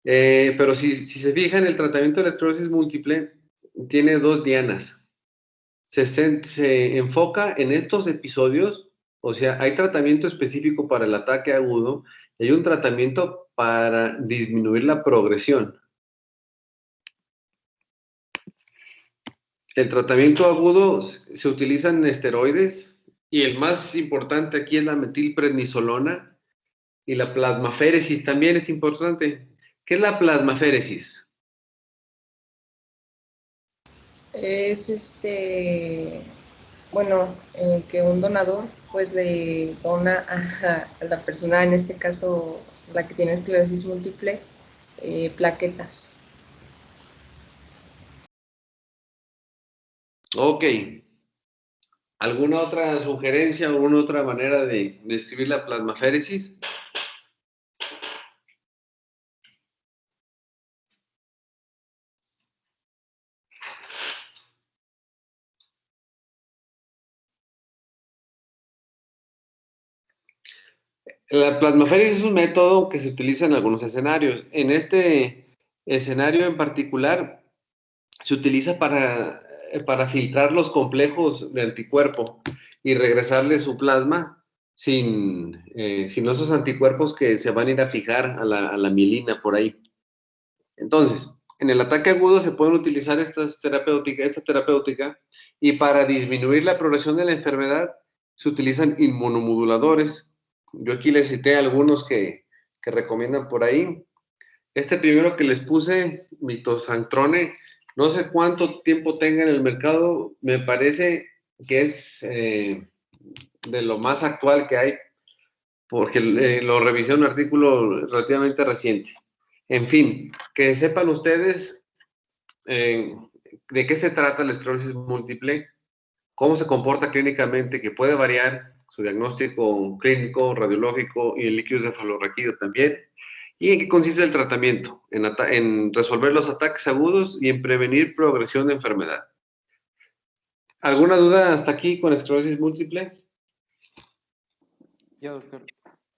Pero si se fijan, el tratamiento de la esclerosis múltiple tiene 2 dianas. Se enfoca en estos episodios, o sea, hay tratamiento específico para el ataque agudo y hay un tratamiento para disminuir la progresión. El tratamiento agudo se utilizan esteroides y el más importante aquí es la metilprednisolona y la plasmaféresis también es importante. ¿Qué es la plasmaféresis? Es bueno, que un donador pues le dona a la persona, en este caso la que tiene esclerosis múltiple, plaquetas. Ok. ¿Alguna otra sugerencia, alguna otra manera de describir la plasmaféresis? La plasmaféresis es un método que se utiliza en algunos escenarios. En este escenario en particular, se utiliza para filtrar los complejos de anticuerpo y regresarle su plasma sin esos anticuerpos que se van a ir a fijar a la mielina por ahí. Entonces, en el ataque agudo se pueden utilizar esta terapéutica y para disminuir la progresión de la enfermedad se utilizan inmunomoduladores. Yo aquí les cité algunos que recomiendan por ahí. Este primero que les puse, mitoxantrone, no sé cuánto tiempo tenga en el mercado, me parece que es de lo más actual que hay, porque lo revisé en un artículo relativamente reciente. En fin, que sepan ustedes de qué se trata la esclerosis múltiple, cómo se comporta clínicamente, que puede variar su diagnóstico clínico, radiológico y el líquido cefalorraquídeo también, y en qué consiste el tratamiento, en resolver los ataques agudos y en prevenir progresión de enfermedad. ¿Alguna duda hasta aquí con esclerosis múltiple? Ya, doctor,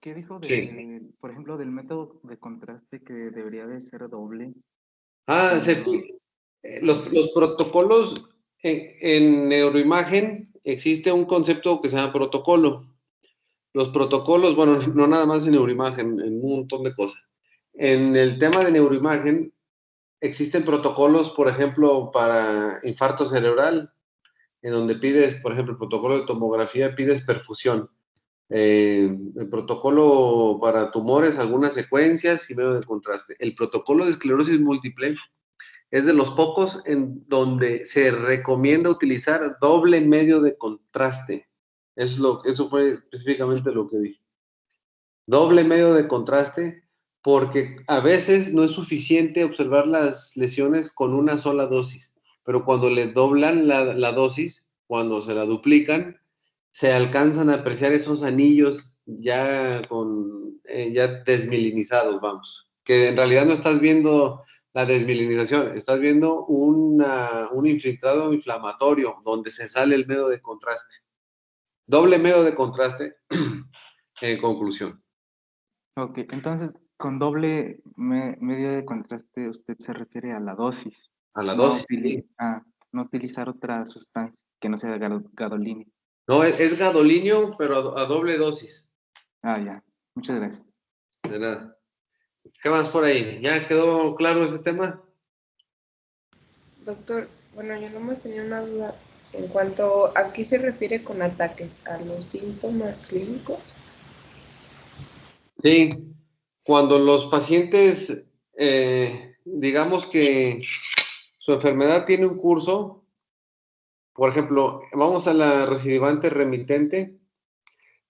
¿qué dijo Sí. por ejemplo, del método de contraste que debería de ser doble? Ah, los protocolos en neuroimagen existe un concepto que se llama protocolo. Los protocolos, bueno, no nada más en neuroimagen, en un montón de cosas. En el tema de neuroimagen existen protocolos, por ejemplo, para infarto cerebral, en donde pides, por ejemplo, el protocolo de tomografía, pides perfusión. El protocolo para tumores, algunas secuencias y medio de contraste. El protocolo de esclerosis múltiple es de los pocos en donde se recomienda utilizar doble medio de contraste. Eso fue específicamente lo que dije. Doble medio de contraste, porque a veces no es suficiente observar las lesiones con una sola dosis, pero cuando le doblan la dosis, cuando se la duplican, se alcanzan a apreciar esos anillos ya ya desmielinizados, vamos. Que en realidad no estás viendo la desmielinización, estás viendo un infiltrado inflamatorio donde se sale el medio de contraste. Doble medio de contraste, en conclusión. Ok, entonces con doble medio de contraste usted se refiere a la dosis. A la No dosis. Sí. no utilizar otra sustancia que no sea gadolinio. No, es gadolinio, pero a doble dosis. Ah, ya. Muchas gracias. De nada. ¿Qué más por ahí? ¿Ya quedó claro ese tema? Doctor, bueno, yo nomás tenía una duda en cuanto a qué se refiere con ataques, a los síntomas clínicos. Sí, cuando los pacientes, digamos que su enfermedad tiene un curso, por ejemplo, vamos a la recidivante remitente,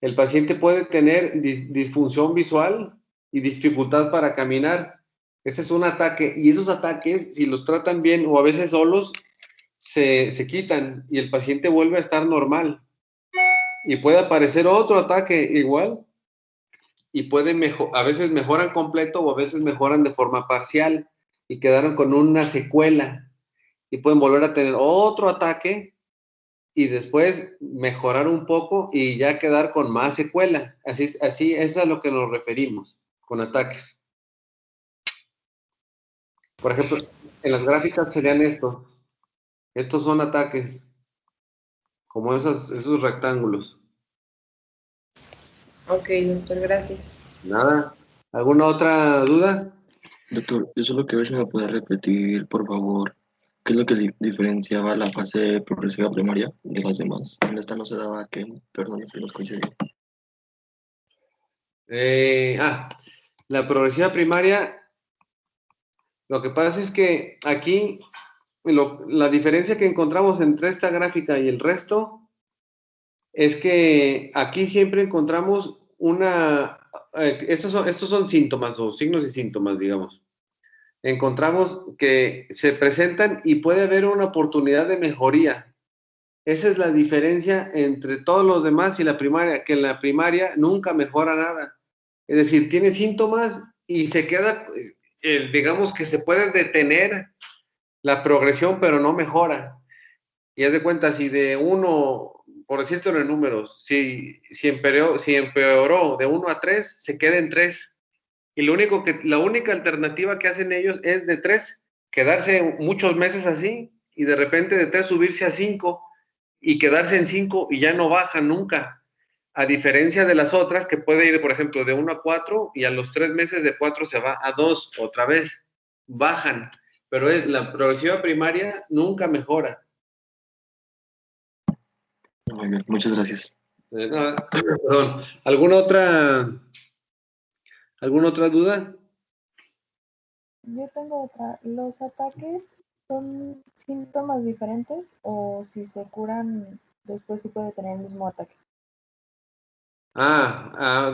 el paciente puede tener disfunción visual y dificultad para caminar. Ese es un ataque, y esos ataques, si los tratan bien o a veces solos, se quitan y el paciente vuelve a estar normal. Y puede aparecer otro ataque igual, y a veces mejoran completo o a veces mejoran de forma parcial y quedaron con una secuela y pueden volver a tener otro ataque y después mejorar un poco y ya quedar con más secuela. Así es a lo que nos referimos con ataques. Por ejemplo, en las gráficas serían estos. Estos son ataques, como esos rectángulos. Ok, doctor, gracias. Nada. ¿Alguna otra duda? Doctor, yo solo quiero ver si me puede repetir, por favor, qué es lo que diferenciaba la fase progresiva primaria de las demás. En esta no se daba que, perdón, es que no escuché bien. La progresiva primaria, lo que pasa es que aquí la diferencia que encontramos entre esta gráfica y el resto es que aquí siempre encontramos estos son síntomas o signos y síntomas, digamos. Encontramos que se presentan y puede haber una oportunidad de mejoría. Esa es la diferencia entre todos los demás y la primaria, que en la primaria nunca mejora nada. Es decir, tiene síntomas y se queda, digamos que se puede detener la progresión, pero no mejora. Y haz de cuenta, si de uno, por decirte en números, si empeoró de 1 a 3, se queda en 3. Y la única alternativa que hacen ellos es de 3, quedarse muchos meses así, y de repente de 3 subirse a 5, y quedarse en 5 y ya no baja nunca. A diferencia de las otras, que puede ir, por ejemplo, de 1 a 4, y a los 3 meses de 4 se va a 2, otra vez. Bajan. Pero la progresiva primaria nunca mejora. Muy bien, muchas gracias. Perdón. ¿Alguna otra duda? Yo tengo otra. ¿Los ataques son síntomas diferentes o si se curan después sí puede tener el mismo ataque?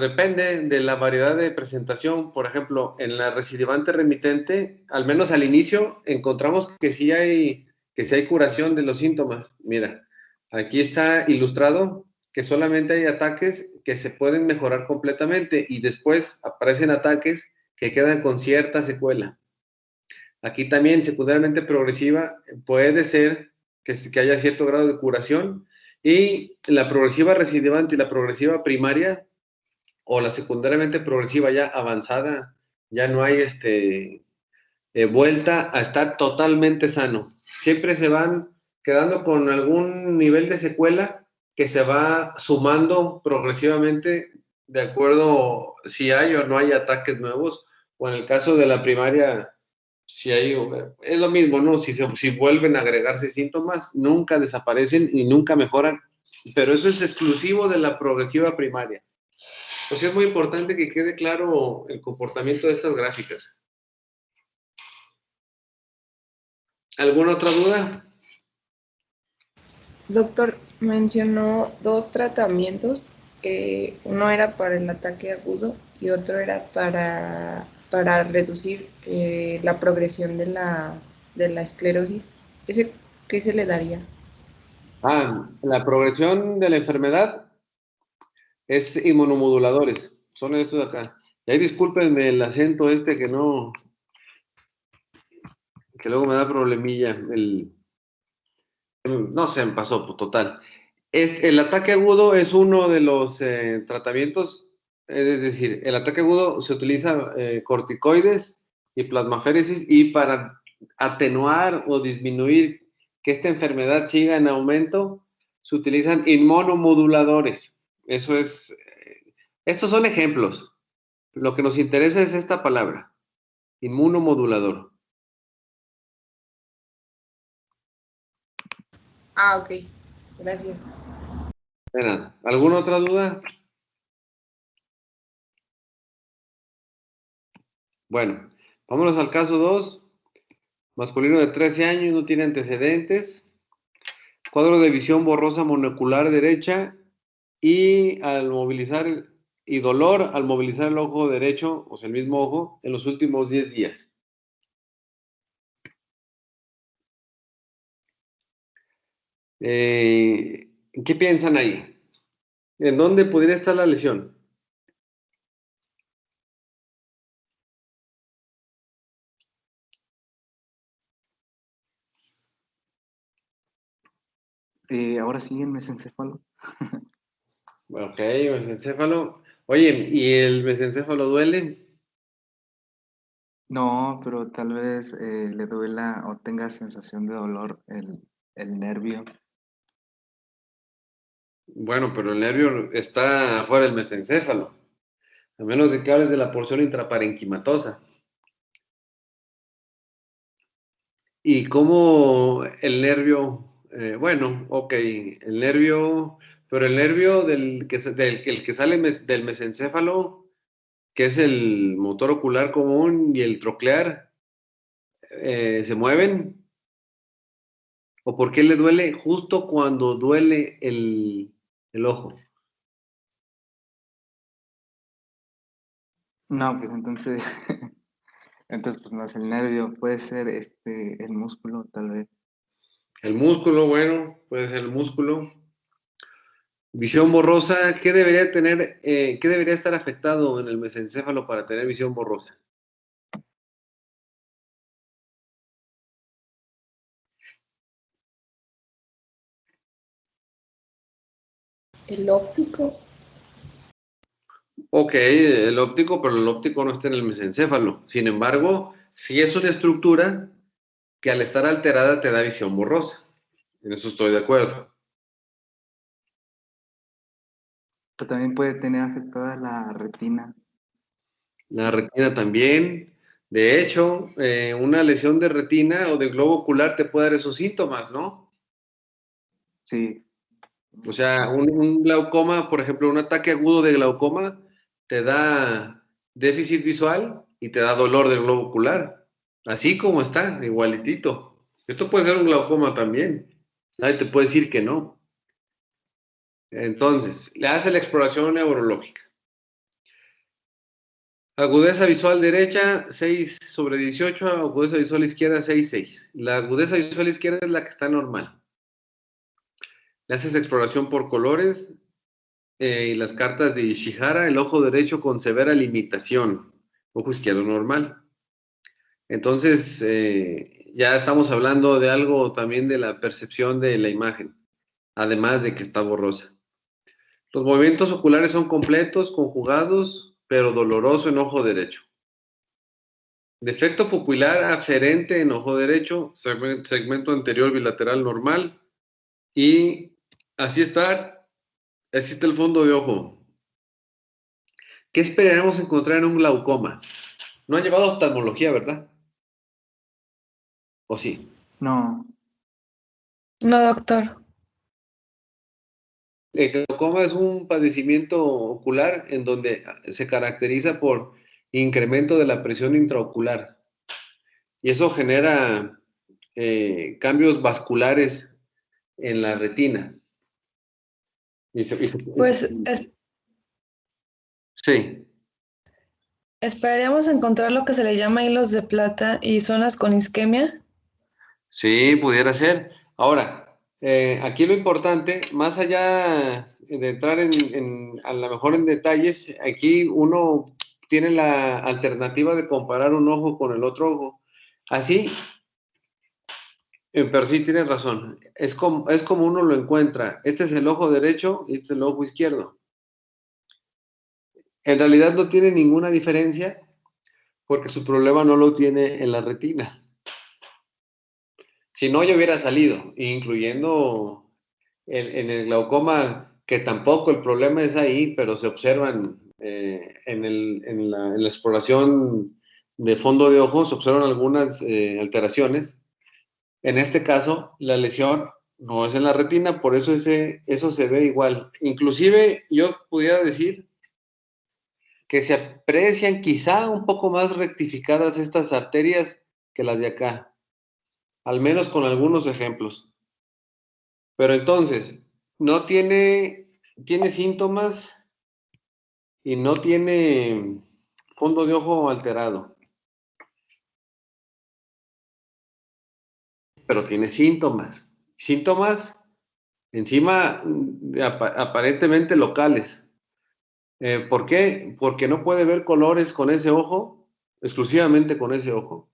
Depende de la variedad de presentación. Por ejemplo, en la recidivante remitente, al menos al inicio, encontramos que sí hay curación de los síntomas. Mira, aquí está ilustrado que solamente hay ataques que se pueden mejorar completamente y después aparecen ataques que quedan con cierta secuela. Aquí también, secundariamente progresiva, puede ser que haya cierto grado de curación, y la progresiva recidivante y la progresiva primaria o la secundariamente progresiva ya avanzada, ya no hay vuelta a estar totalmente sano. Siempre se van quedando con algún nivel de secuela que se va sumando progresivamente de acuerdo si hay o no hay ataques nuevos, o en el caso de la primaria, si hay, es lo mismo, ¿no? Si vuelven a agregarse síntomas, nunca desaparecen y nunca mejoran, pero eso es exclusivo de la progresiva primaria. Porque es muy importante que quede claro el comportamiento de estas gráficas. ¿Alguna otra duda? Doctor, mencionó dos tratamientos, uno era para el ataque agudo y otro era para reducir la progresión de la esclerosis. ¿Ese qué se le daría? La progresión de la enfermedad es inmunomoduladores. Son estos de acá. Y ahí discúlpenme el acento este que no, que luego me da problemilla. No se me pasó, pues, total. El ataque agudo es uno de los tratamientos, es decir, el ataque agudo se utiliza corticoides y plasmaféresis y para atenuar o disminuir que esta enfermedad siga en aumento, se utilizan inmunomoduladores. Eso es, estos son ejemplos. Lo que nos interesa es esta palabra, inmunomodulador. Ok, gracias. De nada. ¿Alguna otra duda? Bueno, vámonos al caso 2. Masculino de 13 años, no tiene antecedentes. Cuadro de visión borrosa monocular derecha y al movilizar y dolor al movilizar el ojo derecho, o sea, el mismo ojo, en los últimos 10 días. ¿Qué piensan ahí? ¿En dónde podría estar la lesión? Ahora sí en mesencéfalo. Ok, mesencéfalo. Oye, ¿y el mesencéfalo duele? No, pero tal vez le duela o tenga sensación de dolor el nervio. Bueno, pero el nervio está fuera del mesencéfalo, a menos de que hables de la porción intraparenquimatosa. ¿Y cómo el nervio? Bueno, ok, el nervio, pero el nervio el que sale del mesencéfalo, que es el motor ocular común y el troclear, ¿se mueven? ¿O por qué le duele justo cuando duele el ojo? No, pues entonces, entonces pues no es el nervio, puede ser el músculo tal vez. El músculo, bueno, puede ser el músculo. Visión borrosa, ¿qué debería tener, qué debería estar afectado en el mesencéfalo para tener visión borrosa? ¿El óptico? Ok, el óptico, pero el óptico no está en el mesencéfalo. Sin embargo, sí es una estructura que al estar alterada te da visión borrosa. En eso estoy de acuerdo. Pero también puede tener afectada la retina. La retina también. De hecho, una lesión de retina o de globo ocular te puede dar esos síntomas, ¿no? Sí. O sea, un glaucoma, por ejemplo, un ataque agudo de glaucoma te da déficit visual y te da dolor del globo ocular. Así como está, igualitito. Esto puede ser un glaucoma también. Nadie te puede decir que no. Entonces, le hace la exploración neurológica. Agudeza visual derecha, 6/18. Agudeza visual izquierda, 6/6. La agudeza visual izquierda es la que está normal. Le haces exploración por colores y las cartas de Ishihara, el ojo derecho con severa limitación, ojo izquierdo normal. Entonces, ya estamos hablando de algo también de la percepción de la imagen, además de que está borrosa. Los movimientos oculares son completos, conjugados, pero doloroso en ojo derecho. Defecto pupilar aferente en ojo derecho, segmento anterior bilateral normal, y así está el fondo de ojo. ¿Qué esperaremos encontrar en un glaucoma? No han llevado oftalmología, ¿verdad? ¿O sí? No, No, doctor. El glaucoma es un padecimiento ocular en donde se caracteriza por incremento de la presión intraocular. Y eso genera cambios vasculares en la retina. Pues sí. esperaríamos encontrar lo que se le llama hilos de plata y zonas con isquemia. Sí, pudiera ser. Ahora, aquí lo importante, más allá de entrar a lo mejor en detalles, aquí uno tiene la alternativa de comparar un ojo con el otro ojo. Así, pero sí tienes razón. Es como uno lo encuentra. Este es el ojo derecho y este es el ojo izquierdo. En realidad no tiene ninguna diferencia porque su problema no lo tiene en la retina. Si no, ya hubiera salido, incluyendo en el glaucoma, que tampoco el problema es ahí, pero se observan en la exploración de fondo de ojo, se observan algunas alteraciones. En este caso, la lesión no es en la retina, por eso eso se ve igual. Inclusive, yo pudiera decir que se aprecian quizá un poco más rectificadas estas arterias que las de acá, al menos con algunos ejemplos. Pero entonces, no tiene síntomas y no tiene fondo de ojo alterado. Pero tiene síntomas. Síntomas encima aparentemente locales. ¿Por qué? Porque no puede ver colores con ese ojo, exclusivamente con ese ojo.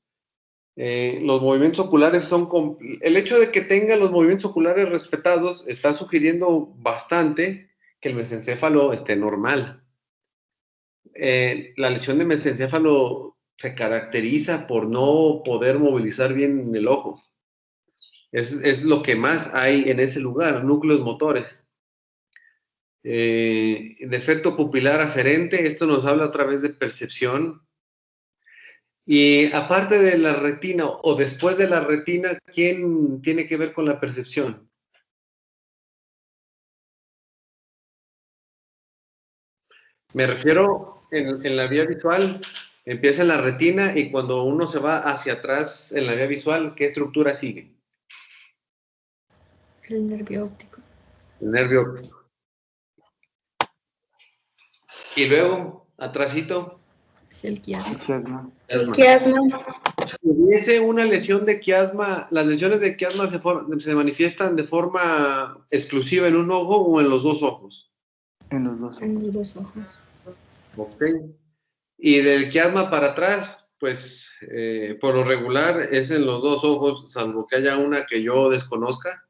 Los movimientos oculares el hecho de que tenga los movimientos oculares respetados está sugiriendo bastante que el mesencéfalo esté normal. La lesión de mesencéfalo se caracteriza por no poder movilizar bien el ojo. Es lo que más hay en ese lugar, núcleos motores. Defecto pupilar aferente, esto nos habla otra vez de percepción. Y aparte de la retina o después de la retina, ¿quién tiene que ver con la percepción? Me refiero en la vía visual, empieza en la retina y cuando uno se va hacia atrás en la vía visual, ¿qué estructura sigue? El nervio óptico. El nervio óptico. Y luego, atrásito. Es el quiasma. El quiasma. Si hubiese una lesión de quiasma, las lesiones de quiasma se manifiestan de forma exclusiva en un ojo o en los dos ojos. En los dos ojos. En los dos ojos. Ok. Y del quiasma para atrás, pues por lo regular es en los dos ojos, salvo que haya una que yo desconozca,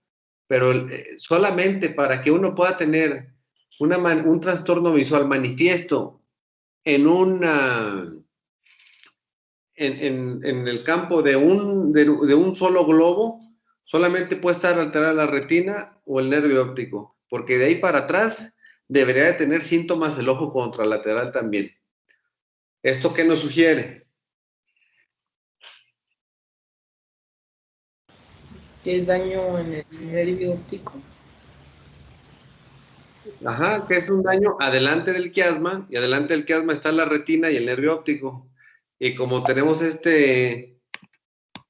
pero solamente para que uno pueda tener un trastorno visual manifiesto en en el campo de un solo globo, solamente puede estar alterada la retina o el nervio óptico, porque de ahí para atrás debería de tener síntomas el ojo contralateral también. ¿Esto qué nos sugiere? ¿Que es daño en el nervio óptico? Ajá, que es un daño adelante del quiasma, y adelante del quiasma está la retina y el nervio óptico. Y como tenemos este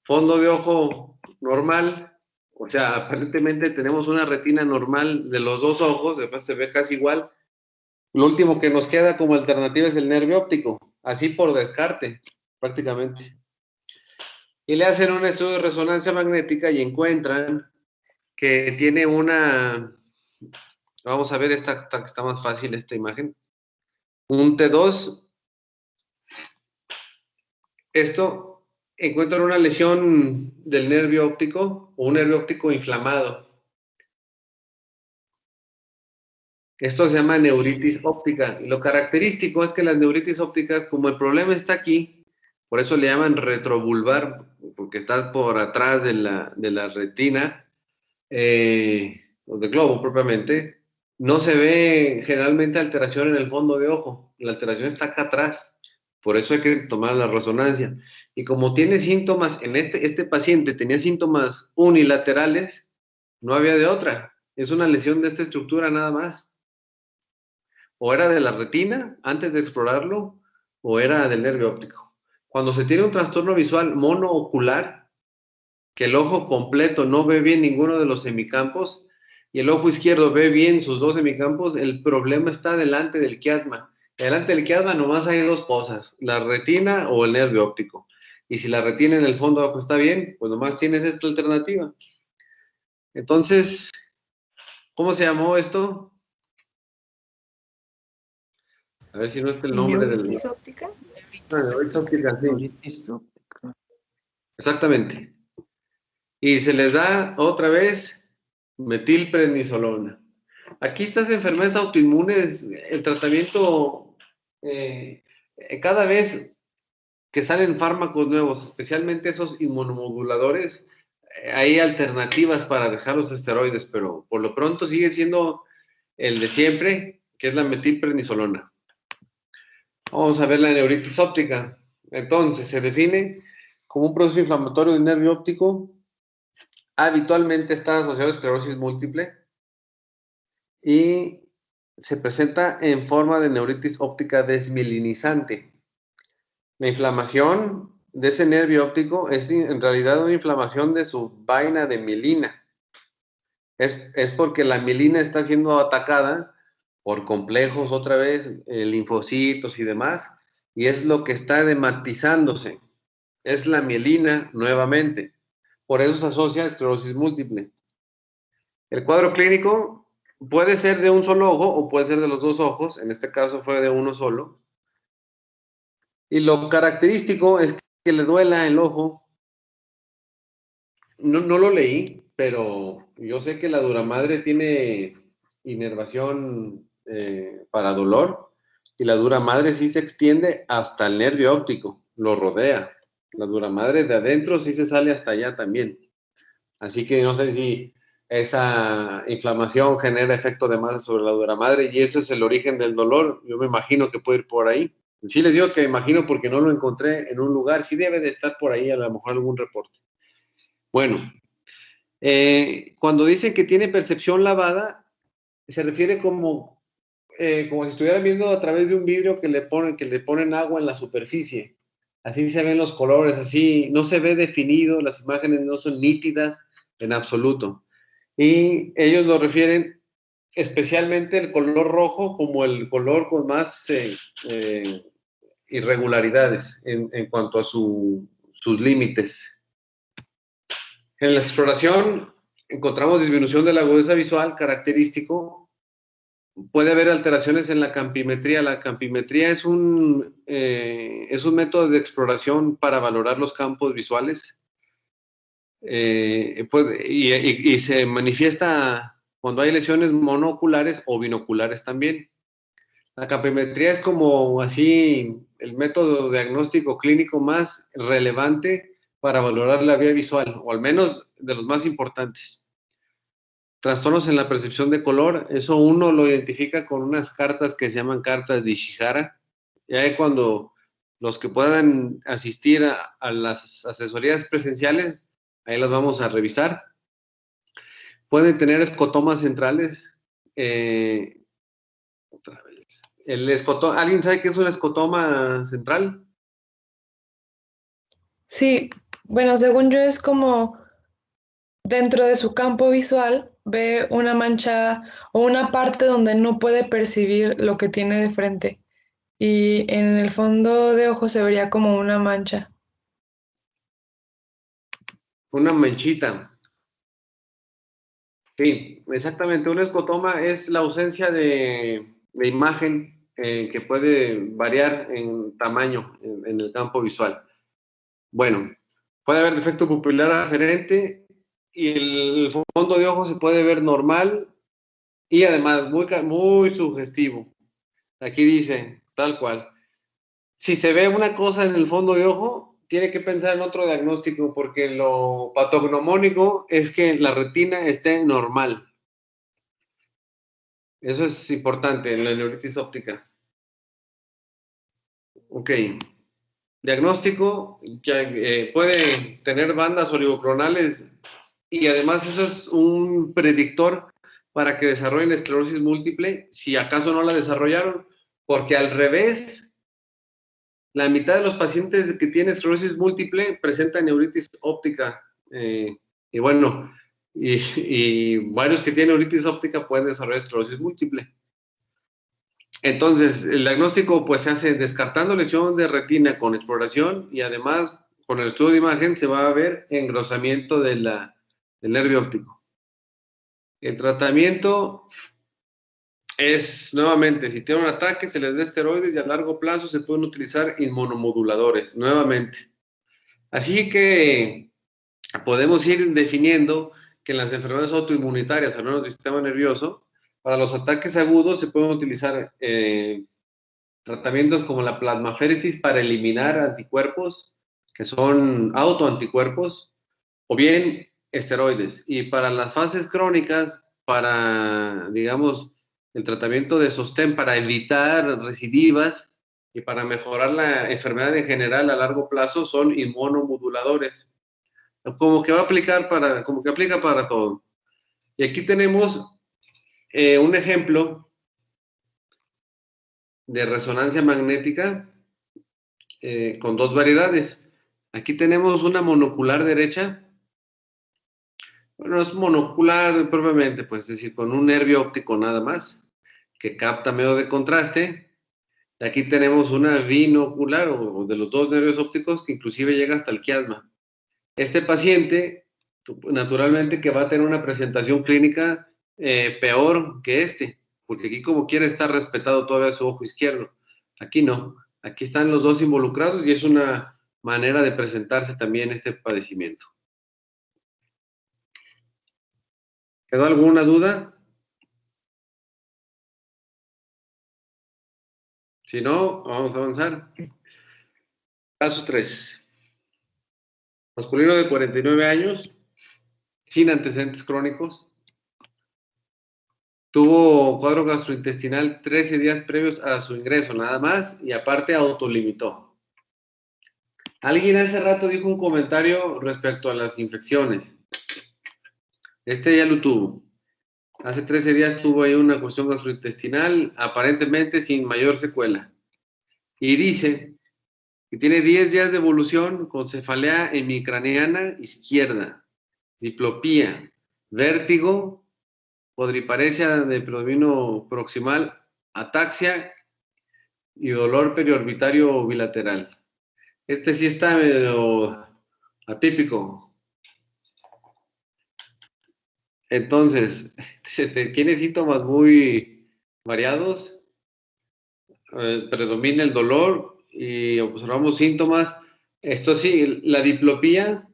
fondo de ojo normal, o sea, aparentemente tenemos una retina normal de los dos ojos, después se ve casi igual. Lo último que nos queda como alternativa es el nervio óptico, así por descarte, prácticamente. Y le hacen un estudio de resonancia magnética y encuentran que tiene vamos a ver esta que está más fácil, esta imagen. Un T2. Esto encuentra una lesión del nervio óptico o un nervio óptico inflamado. Esto se llama neuritis óptica. Y lo característico es que las neuritis ópticas, como el problema está aquí, por eso le llaman retrovulvar, porque está por atrás de la retina, o del globo propiamente, no se ve generalmente alteración en el fondo de ojo. La alteración está acá atrás. Por eso hay que tomar la resonancia. Y como tiene síntomas, en este paciente tenía síntomas unilaterales, no había de otra. Es una lesión de esta estructura nada más. O era de la retina antes de explorarlo, o era del nervio óptico. Cuando se tiene un trastorno visual monoocular, que el ojo completo no ve bien ninguno de los semicampos y el ojo izquierdo ve bien sus dos semicampos, el problema está delante del quiasma. Delante del quiasma nomás hay dos cosas, la retina o el nervio óptico. Y si la retina en el fondo de ojo está bien, pues nomás tienes esta alternativa. Entonces, ¿cómo se llamó esto? A ver si no es el nombre del... ¿Neuritis óptica? Neuritis óptica, sí. Neuritis óptica. Exactamente. Y se les da otra vez metilprednisolona. Aquí estas enfermedades autoinmunes, el tratamiento, cada vez que salen fármacos nuevos, especialmente esos inmunomoduladores, hay alternativas para dejar los esteroides, pero por lo pronto sigue siendo el de siempre, que es la metilprednisolona. Vamos a ver la neuritis óptica. Entonces, se define como un proceso inflamatorio del nervio óptico. Habitualmente está asociado a esclerosis múltiple y se presenta en forma de neuritis óptica desmielinizante. La inflamación de ese nervio óptico es en realidad una inflamación de su vaina de mielina. Es porque la mielina está siendo atacada por complejos otra vez, linfocitos y demás, y es lo que está dematizándose. Es la mielina nuevamente. Por eso se asocia a esclerosis múltiple. El cuadro clínico puede ser de un solo ojo o puede ser de los dos ojos. En este caso fue de uno solo. Y lo característico es que le duela el ojo. No lo leí, pero yo sé que la duramadre tiene inervación para dolor y la duramadre sí se extiende hasta el nervio óptico, lo rodea. La duramadre de adentro sí se sale hasta allá también. Así que no sé si esa inflamación genera efecto de masa sobre la duramadre y eso es el origen del dolor. Yo me imagino que puede ir por ahí. Sí les digo que me imagino porque no lo encontré en un lugar. Sí debe de estar por ahí a lo mejor algún reporte. Bueno, cuando dicen que tiene percepción lavada, se refiere como si estuvieran viendo a través de un vidrio que le ponen agua en la superficie. Así se ven los colores, así no se ve definido, las imágenes no son nítidas en absoluto. Y ellos lo refieren especialmente el color rojo como el color con más irregularidades en cuanto a sus límites. En la exploración encontramos disminución de la agudeza visual característico. Puede haber alteraciones en la campimetría. La campimetría es un método de exploración para valorar los campos visuales. Y se manifiesta cuando hay lesiones monoculares o binoculares también. La campimetría es como así el método diagnóstico clínico más relevante para valorar la vía visual, o al menos de los más importantes. Trastornos en la percepción de color, eso uno lo identifica con unas cartas que se llaman cartas de Ishihara. Ya cuando los que puedan asistir a las asesorías presenciales, ahí las vamos a revisar. Pueden tener escotomas centrales. Otra vez. ¿Alguien sabe qué es un escotoma central? Sí, bueno, según yo es como dentro de su campo visual ve una mancha o una parte donde no puede percibir lo que tiene de frente. Y en el fondo de ojo se vería como una mancha. Una manchita. Sí, exactamente. Un escotoma es la ausencia de imagen que puede variar en tamaño en el campo visual. Bueno, puede haber defecto pupilar aferente y el fondo de ojo se puede ver normal y además muy sugestivo. Aquí dice, tal cual. Si se ve una cosa en el fondo de ojo, tiene que pensar en otro diagnóstico porque lo patognomónico es que la retina esté normal. Eso es importante en la neuritis óptica. Ok. Diagnóstico, que puede tener bandas oligoclonales y además eso es un predictor para que desarrollen esclerosis múltiple, si acaso no la desarrollaron, porque al revés, la mitad de los pacientes que tienen esclerosis múltiple presentan neuritis óptica Y bueno, y varios que tienen uritis óptica pueden desarrollar esclerosis múltiple. Entonces, el diagnóstico pues se hace descartando lesión de retina con exploración y además con el estudio de imagen se va a ver engrosamiento del nervio óptico. El tratamiento es, nuevamente, si tiene un ataque, se les da esteroides y a largo plazo se pueden utilizar inmunomoduladores, nuevamente. Así que podemos ir definiendo que en las enfermedades autoinmunitarias, al menos del sistema nervioso, para los ataques agudos se pueden utilizar tratamientos como la plasmaféresis para eliminar anticuerpos, que son autoanticuerpos, o bien esteroides. Y para las fases crónicas, para, digamos, el tratamiento de sostén para evitar recidivas y para mejorar la enfermedad en general a largo plazo, son inmunomoduladores. Como que va a aplicar para, como que aplica para todo. Y aquí tenemos un ejemplo de resonancia magnética con dos variedades. Aquí tenemos una monocular derecha. Bueno, es monocular propiamente, pues es decir, con un nervio óptico nada más, que capta medio de contraste. Y aquí tenemos una binocular, o de los dos nervios ópticos, que inclusive llega hasta el quiasma. Este paciente, naturalmente, que va a tener una presentación clínica peor que este, porque aquí como quiere estar respetado todavía su ojo izquierdo. Aquí no. Aquí están los dos involucrados y es una manera de presentarse también este padecimiento. ¿Quedó alguna duda? Si no, vamos a avanzar. Caso 3. Masculino de 49 años, sin antecedentes crónicos. Tuvo cuadro gastrointestinal 13 días previos a su ingreso, nada más, y aparte autolimitó. Alguien hace rato dijo un comentario respecto a las infecciones. Este ya lo tuvo. Hace 13 días tuvo ahí una cuestión gastrointestinal, aparentemente sin mayor secuela. Y dice que tiene 10 días de evolución con cefalea hemicraneana izquierda, diplopía, vértigo, cuadriparesia de predominio proximal, ataxia y dolor periorbitario bilateral. Este sí está medio atípico. Entonces, tiene síntomas muy variados, predomina el dolor y observamos síntomas. Esto sí, la diplopía,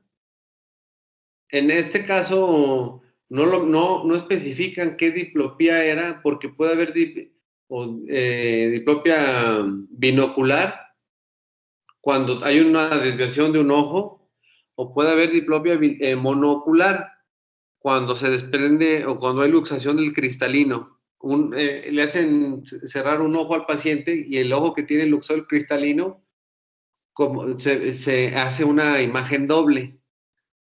en este caso no especifican qué diplopía era, porque puede haber diplopia binocular cuando hay una desviación de un ojo, o puede haber diplopia monocular cuando se desprende o cuando hay luxación del cristalino. Le hacen cerrar un ojo al paciente y el ojo que tiene luxado el cristalino se hace una imagen doble.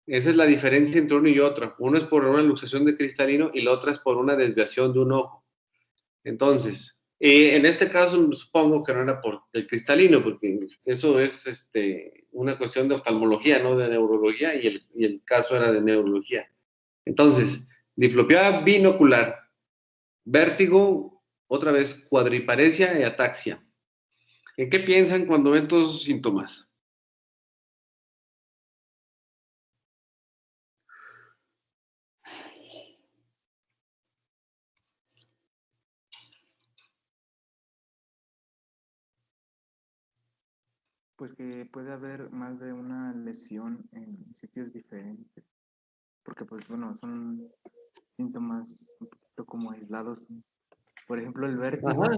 Esa es la diferencia entre uno y otro. Uno es por una luxación de cristalino y la otra es por una desviación de un ojo. Entonces, en este caso supongo que no era por el cristalino, porque eso es una cuestión de oftalmología, no de neurología, y el caso era de neurología. Entonces, diplopía binocular, vértigo, otra vez cuadriparesia y ataxia. ¿En qué piensan cuando ven todos esos síntomas? Pues que puede haber más de una lesión en sitios diferentes, porque pues bueno, son síntomas un poquito como aislados. Por ejemplo, el vértigo. Ajá.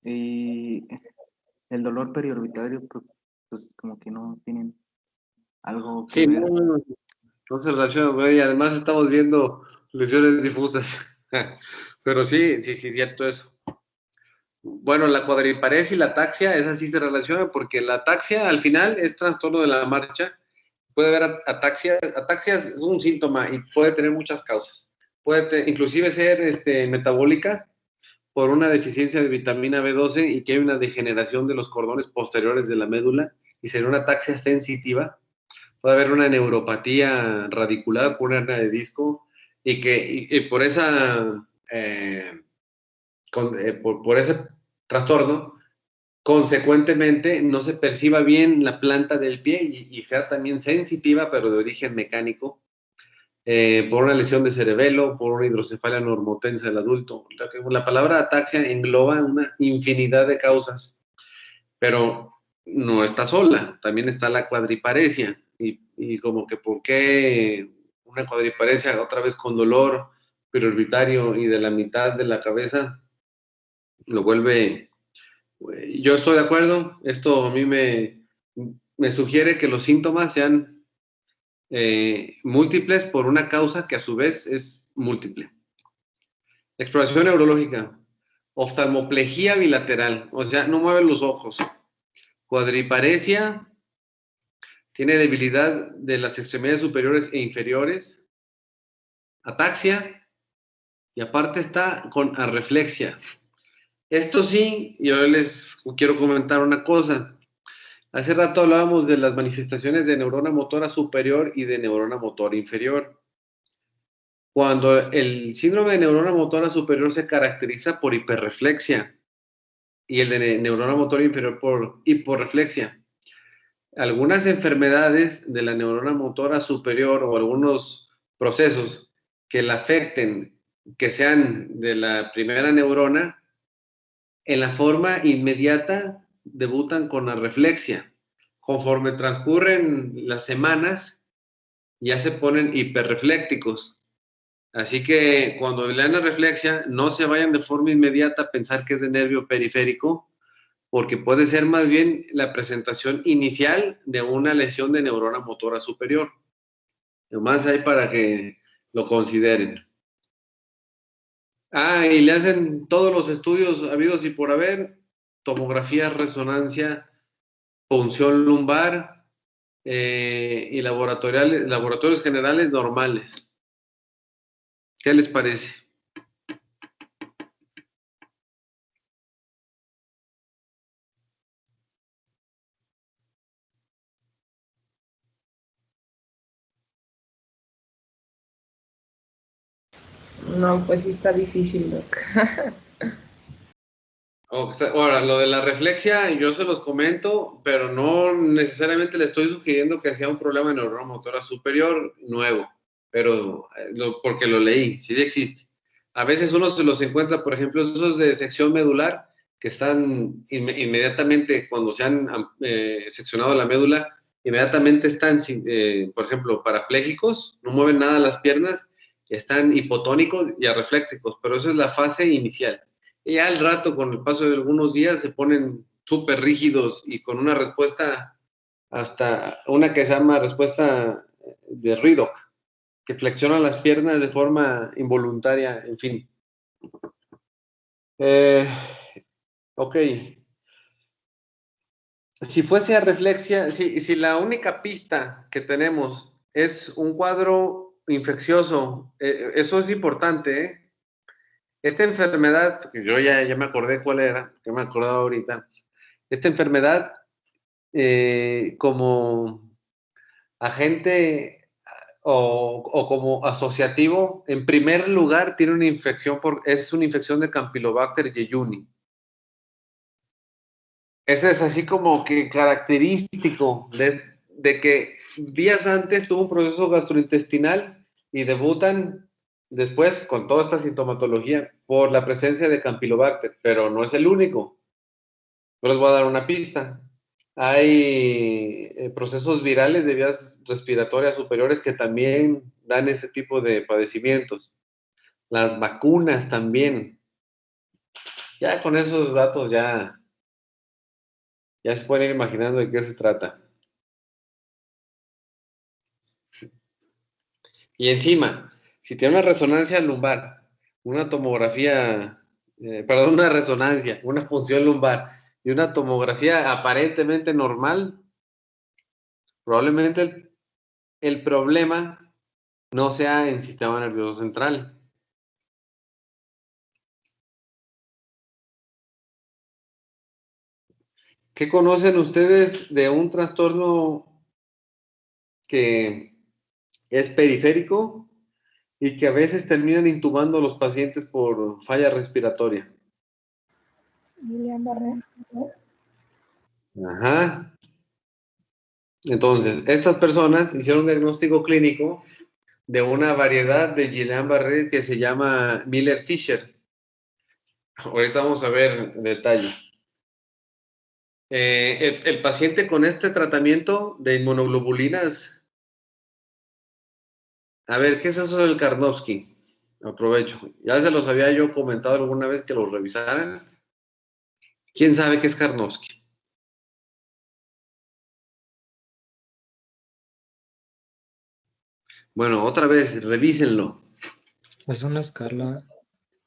Y el dolor periorbitario, pues como que no tienen algo que Sí, ver. no se relaciona, y además estamos viendo lesiones difusas. Pero sí, cierto eso. Bueno, la cuadriparesia y la ataxia, esas sí se relacionan, porque la ataxia al final es trastorno de la marcha. Puede haber ataxia. Ataxia es un síntoma y puede tener muchas causas. Puede inclusive ser metabólica por una deficiencia de vitamina B12 y que hay una degeneración de los cordones posteriores de la médula y sería una ataxia sensitiva. puede haber una neuropatía radicular por una hernia de disco y por esa por ese trastorno, consecuentemente no se perciba bien la planta del pie y sea también sensitiva, pero de origen mecánico, por una lesión de cerebelo, por una hidrocefalia normotensa del adulto. La palabra ataxia engloba una infinidad de causas, pero no está sola, también está la cuadriparesia. Y como que por qué una cuadriparesia otra vez con dolor priorbitario y de la mitad de la cabeza lo vuelve. Yo estoy de acuerdo, esto a mí me sugiere que los síntomas sean múltiples por una causa que a su vez es múltiple. Exploración neurológica, oftalmoplegia bilateral, o sea, no mueve los ojos. Cuadriparesia, tiene debilidad de las extremidades superiores e inferiores. Ataxia, y aparte está con arreflexia. Esto sí, yo les quiero comentar una cosa. Hace rato hablábamos de las manifestaciones de neurona motora superior y de neurona motora inferior. Cuando el síndrome de neurona motora superior se caracteriza por hiperreflexia y el de neurona motora inferior por hiporreflexia. Algunas enfermedades de la neurona motora superior o algunos procesos que la afecten, que sean de la primera neurona, en la forma inmediata debutan con arreflexia. Conforme transcurren las semanas, ya se ponen hiperreflécticos. Así que cuando lean arreflexia, no se vayan de forma inmediata a pensar que es de nervio periférico, porque puede ser más bien la presentación inicial de una lesión de neurona motora superior. Nomás hay para que lo consideren. Y le hacen todos los estudios habidos y por haber, tomografía, resonancia, punción lumbar y laboratorios generales normales. ¿Qué les parece? No, pues sí está difícil, Doc. Ahora, lo de la reflexia, yo se los comento, pero no necesariamente le estoy sugiriendo que sea un problema de neurona motora superior nuevo, pero porque lo leí, sí existe. A veces uno se los encuentra, por ejemplo, esos de sección medular, que están inmediatamente, cuando se han seccionado la médula, inmediatamente están, por ejemplo, parapléjicos, no mueven nada las piernas, están hipotónicos y arreflécticos, pero esa es la fase inicial. Y ya al rato, con el paso de algunos días, se ponen súper rígidos y con una respuesta, hasta una que se llama respuesta de Redock, que flexiona las piernas de forma involuntaria, en fin. Ok. Si fuese arreflexia, si la única pista que tenemos es un cuadro infeccioso, eso es importante, ¿eh? Esta enfermedad, que yo ya me acordé cuál era, que me acordaba ahorita. Esta enfermedad, como agente o como asociativo, en primer lugar tiene una infección, es una infección de Campylobacter jejuni. Ese es así como que característico de que días antes tuvo un proceso gastrointestinal y debutan después con toda esta sintomatología por la presencia de Campylobacter, pero no es el único. Pero les voy a dar una pista. Hay procesos virales de vías respiratorias superiores que también dan ese tipo de padecimientos. Las vacunas también. Ya con esos datos ya se pueden ir imaginando de qué se trata. Y encima, si tiene una resonancia lumbar, una tomografía, una resonancia, una punción lumbar y una tomografía aparentemente normal, probablemente el problema no sea en sistema nervioso central. ¿Qué conocen ustedes de un trastorno que es periférico y que a veces terminan intubando a los pacientes por falla respiratoria. Guillain-Barré. Ajá. Entonces, estas personas hicieron un diagnóstico clínico de una variedad de Guillain-Barré que se llama Miller-Fisher. Ahorita vamos a ver en detalle. El paciente con este tratamiento de inmunoglobulinas, a ver, ¿qué es eso del Karnofsky? Aprovecho. Ya se los había yo comentado alguna vez que lo revisaran. ¿Quién sabe qué es Karnofsky? Bueno, otra vez, revísenlo. Es una escala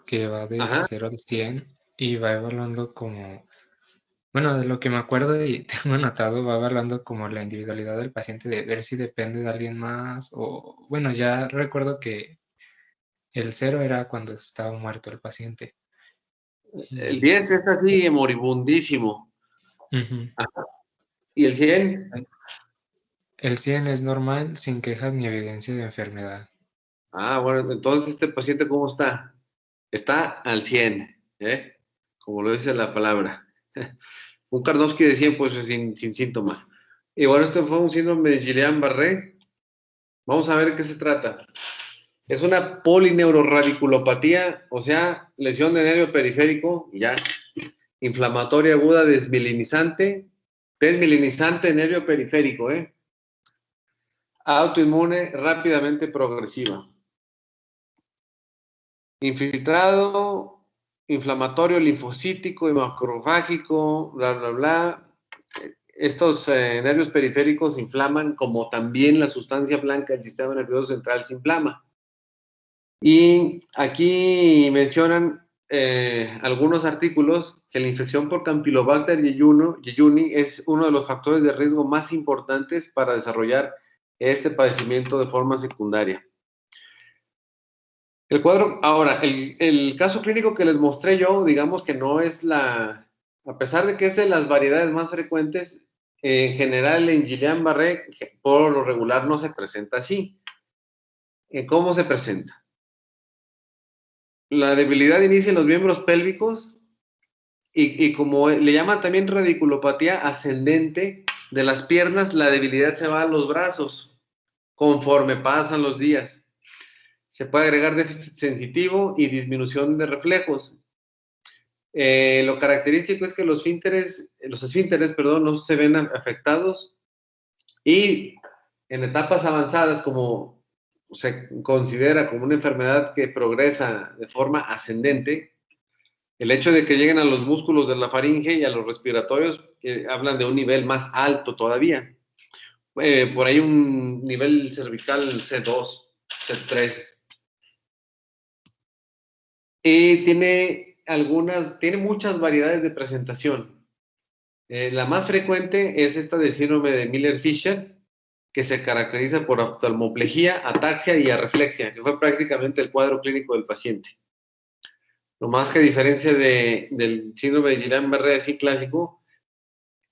que va de Ajá. 0 a 100 y va evaluando como, bueno, de lo que me acuerdo y tengo anotado, va evaluando como la individualidad del paciente, de ver si depende de alguien más o, bueno, ya recuerdo que el 0 era cuando estaba muerto el paciente. El 10 es así moribundísimo. Ujú. ¿Y el 100? El 100 es normal, sin quejas ni evidencia de enfermedad. Ah, bueno, entonces este paciente, ¿cómo está? Está al 100, ¿eh? Como lo dice la palabra. Un Karnofsky de 100, pues sin síntomas. Y bueno, este fue un síndrome de Guillain-Barré. Vamos a ver de qué se trata. Es una polineuroradiculopatía, o sea, lesión de nervio periférico, ya, inflamatoria aguda desmielinizante nervio periférico, autoinmune rápidamente progresiva. Infiltrado, inflamatorio linfocítico y macrofágico, bla, bla, bla. Estos nervios periféricos se inflaman como también la sustancia blanca del sistema nervioso central se inflama. Y aquí mencionan algunos artículos que la infección por Campylobacter jejuni es uno de los factores de riesgo más importantes para desarrollar este padecimiento de forma secundaria. El cuadro, ahora, el caso clínico que les mostré yo, digamos que no es a pesar de que es de las variedades más frecuentes, en general en Guillain-Barré, por lo regular no se presenta así. ¿Cómo se presenta? La debilidad inicia en los miembros pélvicos y como le llaman también radiculopatía ascendente de las piernas, la debilidad se va a los brazos conforme pasan los días. Se puede agregar déficit sensitivo y disminución de reflejos. Lo característico es que los esfínteres, no se ven afectados y en etapas avanzadas, como se considera como una enfermedad que progresa de forma ascendente, el hecho de que lleguen a los músculos de la faringe y a los respiratorios hablan de un nivel más alto todavía. Por ahí un nivel cervical C2, C3. Tiene muchas variedades de presentación. La más frecuente es esta de síndrome de Miller-Fisher, que se caracteriza por oftalmoplejía, ataxia y arreflexia, que fue prácticamente el cuadro clínico del paciente. Lo más que diferencia del síndrome de Guillain-Barré así clásico,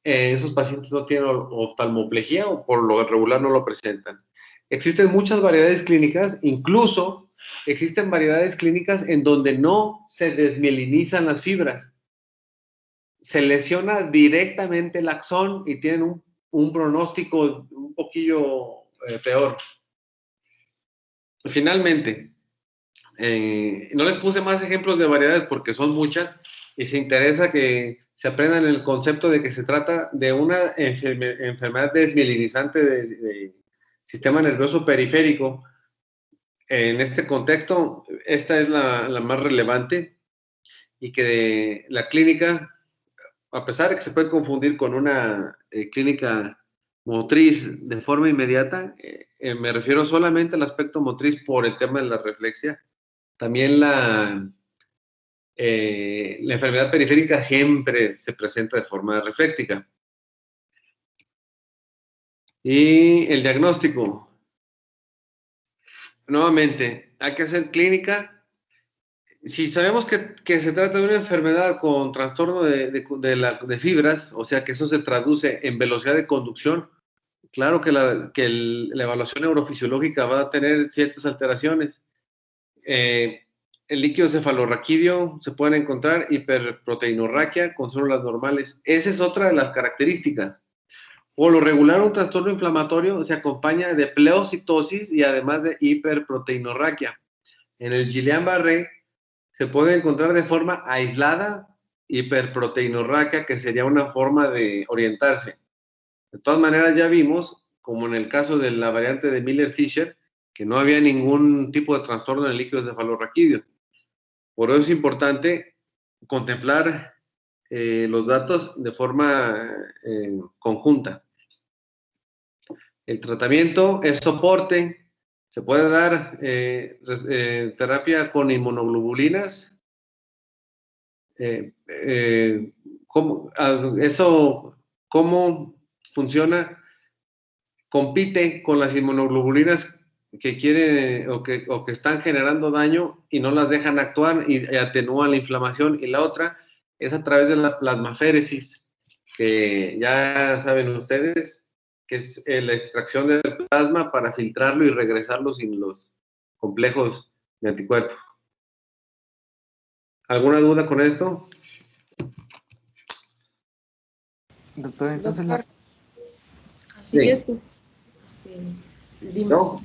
esos pacientes no tienen oftalmoplejía o por lo regular no lo presentan. Existen muchas variedades clínicas, incluso existen variedades clínicas en donde no se desmielinizan las fibras. Se lesiona directamente el axón y tienen un pronóstico un poquillo peor. Finalmente, no les puse más ejemplos de variedades porque son muchas y se interesa que se aprendan el concepto de que se trata de una enfermedad desmielinizante de sistema nervioso periférico. En este contexto, esta es la más relevante y que la clínica, a pesar de que se puede confundir con una clínica motriz de forma inmediata, me refiero solamente al aspecto motriz por el tema de la reflexia. También la enfermedad periférica siempre se presenta de forma refléctica. Y el diagnóstico. Nuevamente, hay que hacer clínica. Si sabemos que se trata de una enfermedad con trastorno de fibras, o sea que eso se traduce en velocidad de conducción, Claro que la evaluación neurofisiológica va a tener ciertas alteraciones. El líquido cefalorraquídeo se pueden encontrar hiperproteinorraquia con células normales. Esa es otra de las características. Por lo regular, un trastorno inflamatorio se acompaña de pleocitosis y además de hiperproteinorraquia. En el Guillain-Barré se puede encontrar de forma aislada hiperproteinorraquia, que sería una forma de orientarse. De todas maneras, ya vimos, como en el caso de la variante de Miller-Fisher, que no había ningún tipo de trastorno en el líquido cefalorraquídeo. Por eso es importante contemplar los datos de forma conjunta. El tratamiento es soporte. Se puede dar terapia con inmunoglobulinas. ¿Cómo funciona? Compite con las inmunoglobulinas que quieren o que están generando daño y no las dejan actuar y atenúan la inflamación. Y la otra es a través de la plasmaféresis, que ya saben ustedes, que es la extracción del plasma para filtrarlo y regresarlo sin los complejos de anticuerpos. ¿Alguna duda con esto? Doctor, entonces Doctor, así Sí. es tú. Dime. ¿No?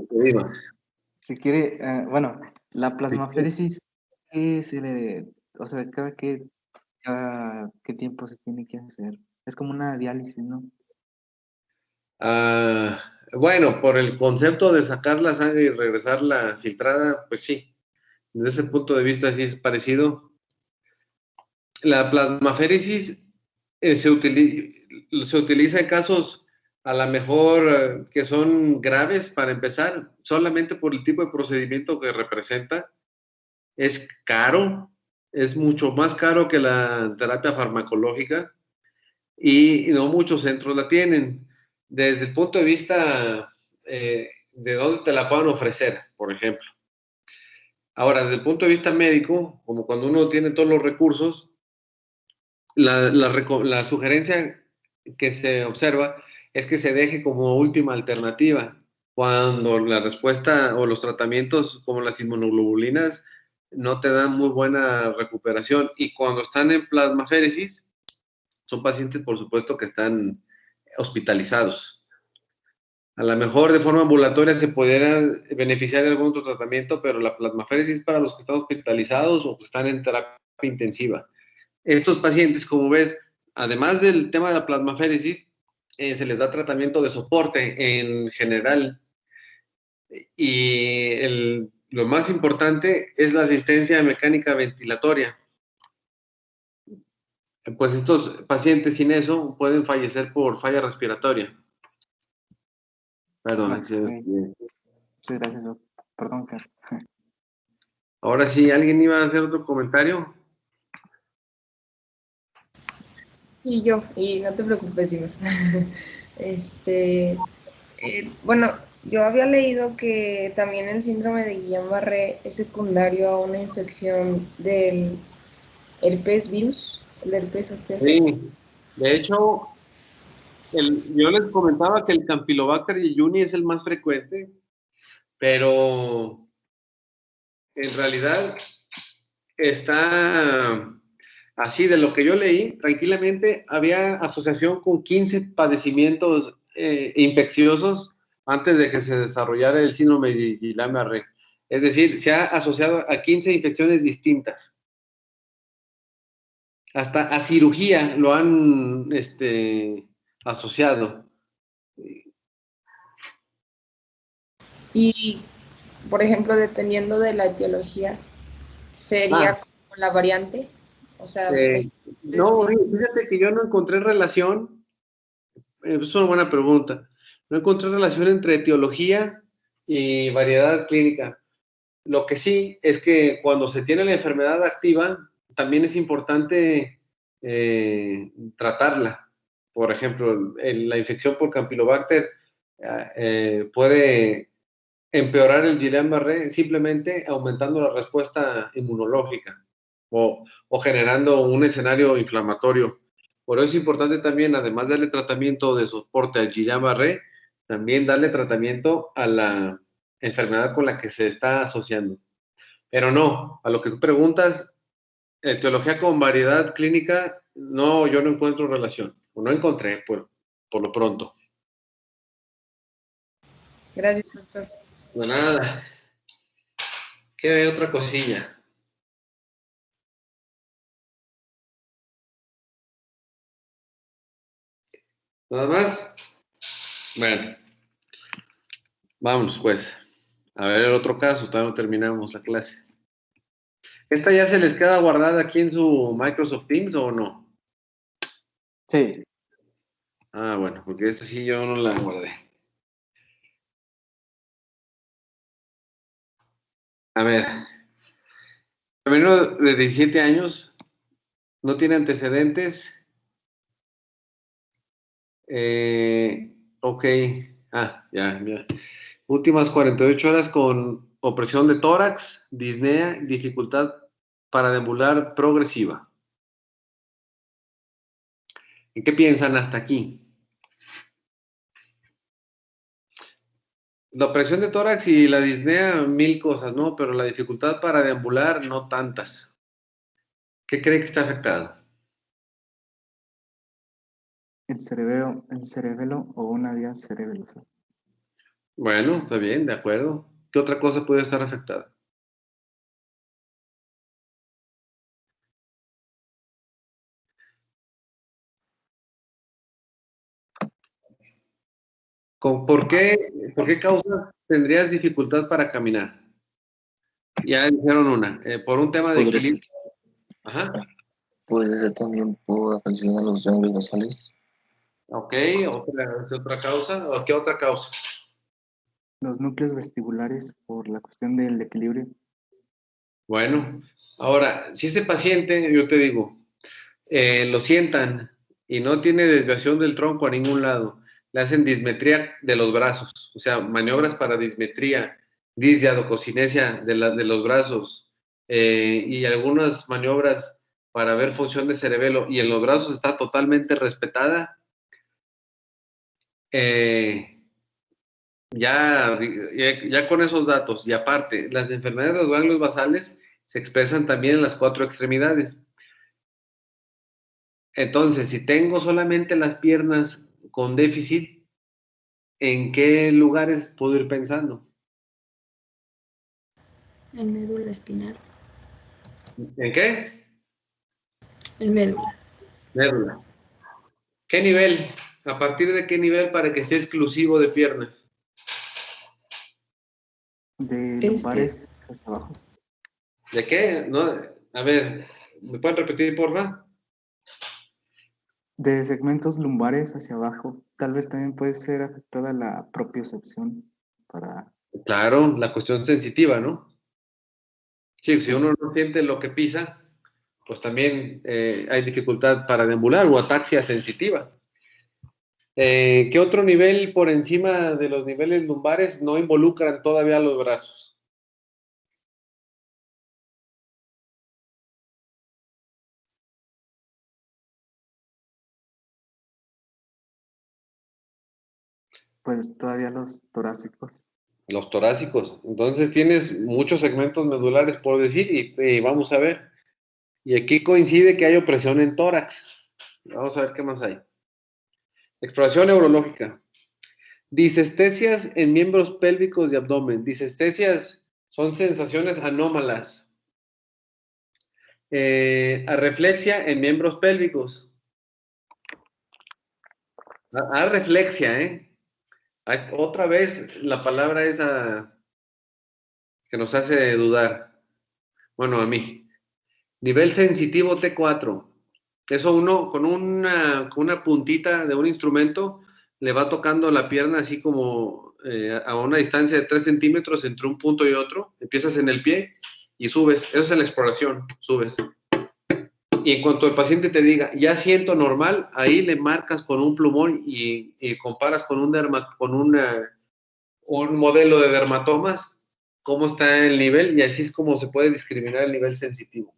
Dime. si quiere, bueno, la plasmaféresis, ¿qué se le, o sea, cada qué tiempo se tiene que hacer? Es como una diálisis, ¿no? Bueno, por el concepto de sacar la sangre y regresarla filtrada, pues sí. Desde ese punto de vista sí es parecido. La plasmaféresis se utiliza en casos a lo mejor que son graves para empezar, solamente por el tipo de procedimiento que representa. Es caro, es mucho más caro que la terapia farmacológica y no muchos centros la tienen. Desde el punto de vista de dónde te la puedan ofrecer, por ejemplo. Ahora, desde el punto de vista médico, como cuando uno tiene todos los recursos, la sugerencia que se observa es que se deje como última alternativa cuando la respuesta o los tratamientos como las inmunoglobulinas no te dan muy buena recuperación. Y cuando están en plasmaféresis, son pacientes, por supuesto, que están hospitalizados. A lo mejor de forma ambulatoria se pudiera beneficiar de algún otro tratamiento, pero la plasmaféresis es para los que están hospitalizados o que están en terapia intensiva. Estos pacientes, como ves, además del tema de la plasmaféresis, se les da tratamiento de soporte en general. Y lo más importante es la asistencia mecánica ventilatoria. Pues estos pacientes sin eso pueden fallecer por falla respiratoria. Perdón. Sí, gracias, doctor. Perdón, Carlos. Ahora sí, ¿alguien iba a hacer otro comentario? Sí, yo, y no te preocupes, Dimas. Bueno, yo había leído que también el síndrome de Guillain-Barré es secundario a una infección del herpes virus, el herpes zóster. Sí, de hecho, yo les comentaba que el Campylobacter jejuni es el más frecuente, pero en realidad está así, de lo que yo leí, tranquilamente había asociación con 15 padecimientos infecciosos antes de que se desarrollara el síndrome de Guillain-Barré. Es decir, se ha asociado a 15 infecciones distintas. Hasta a cirugía lo han asociado. Y, por ejemplo, dependiendo de la etiología, sería como la variante. O sea, no, fíjate que yo no encontré relación. Es una buena pregunta. No encontré relación entre etiología y variedad clínica. Lo que sí es que cuando se tiene la enfermedad activa, también es importante tratarla. Por ejemplo, la infección por Campylobacter puede empeorar el Guillain-Barré simplemente aumentando la respuesta inmunológica o generando un escenario inflamatorio. Por eso es importante también, además de darle tratamiento de soporte al Guillain-Barré, también darle tratamiento a la enfermedad con la que se está asociando. Pero no, a lo que tú preguntas, etiología con variedad clínica, no, yo no encuentro relación, o no encontré por lo pronto. Gracias, doctor. De nada. ¿Qué otra cosilla? ¿Nada más? Bueno, vámonos pues. A ver el otro caso, todavía no terminamos la clase. ¿Esta ya se les queda guardada aquí en su Microsoft Teams o no? Sí. Ah, bueno, porque esta sí yo no la guardé. A ver, femenino de 17 años, no tiene antecedentes. Ok, ya. Últimas 48 horas con opresión de tórax, disnea, dificultad para deambular progresiva. ¿En qué piensan hasta aquí? La opresión de tórax y la disnea, 1000 cosas, ¿no? Pero la dificultad para deambular, no tantas. ¿Qué cree que está afectado? El cerebelo o una vía cerebelosa. Bueno, está bien, de acuerdo. ¿Qué otra cosa puede estar afectada? ¿Por qué causa tendrías dificultad para caminar? Ya dijeron una. Por un tema de Podría ser, equilibrio. Ajá. puede ser también por afección a los ganglios basales. Ok, otra causa. ¿O qué otra causa? Los núcleos vestibulares por la cuestión del equilibrio. Bueno, ahora, si ese paciente, yo te digo, lo sientan y no tiene desviación del tronco a ningún lado, le hacen dismetría de los brazos, o sea, maniobras para dismetría, disdiadococinesia de los brazos y algunas maniobras para ver función de cerebelo y en los brazos está totalmente respetada, ya con esos datos y aparte, las enfermedades de los ganglios basales se expresan también en las 4 extremidades. Entonces, si tengo solamente las piernas con déficit, ¿en qué lugares puedo ir pensando? En médula espinal. ¿En qué? En médula. Médula. ¿Qué nivel? ¿A partir de qué nivel para que sea exclusivo de piernas? De lumbares hacia abajo. ¿De qué? No, a ver, ¿me pueden repetir, porfa? De segmentos lumbares hacia abajo. Tal vez también puede ser afectada la propiocepción para... Claro, la cuestión sensitiva, ¿no? Sí, si uno no siente lo que pisa, pues también hay dificultad para deambular o ataxia sensitiva. ¿Qué otro nivel por encima de los niveles lumbares no involucran todavía los brazos? Pues todavía los torácicos. Los torácicos. Entonces tienes muchos segmentos medulares por decir y vamos a ver. Y aquí coincide que hay opresión en tórax. Vamos a ver qué más hay. Exploración neurológica. Disestesias en miembros pélvicos y abdomen. Disestesias son sensaciones anómalas. Arreflexia en miembros pélvicos. Arreflexia, ¿eh? Otra vez la palabra esa que nos hace dudar. Bueno, a mí. Nivel sensitivo T4. Eso uno con una puntita de un instrumento le va tocando la pierna así como a una distancia de 3 centímetros entre un punto y otro. Empiezas en el pie y subes. Eso es la exploración, subes. Y en cuanto el paciente te diga, ya siento normal, ahí le marcas con un plumón y comparas con un modelo de dermatomas, cómo está el nivel y así es como se puede discriminar el nivel sensitivo.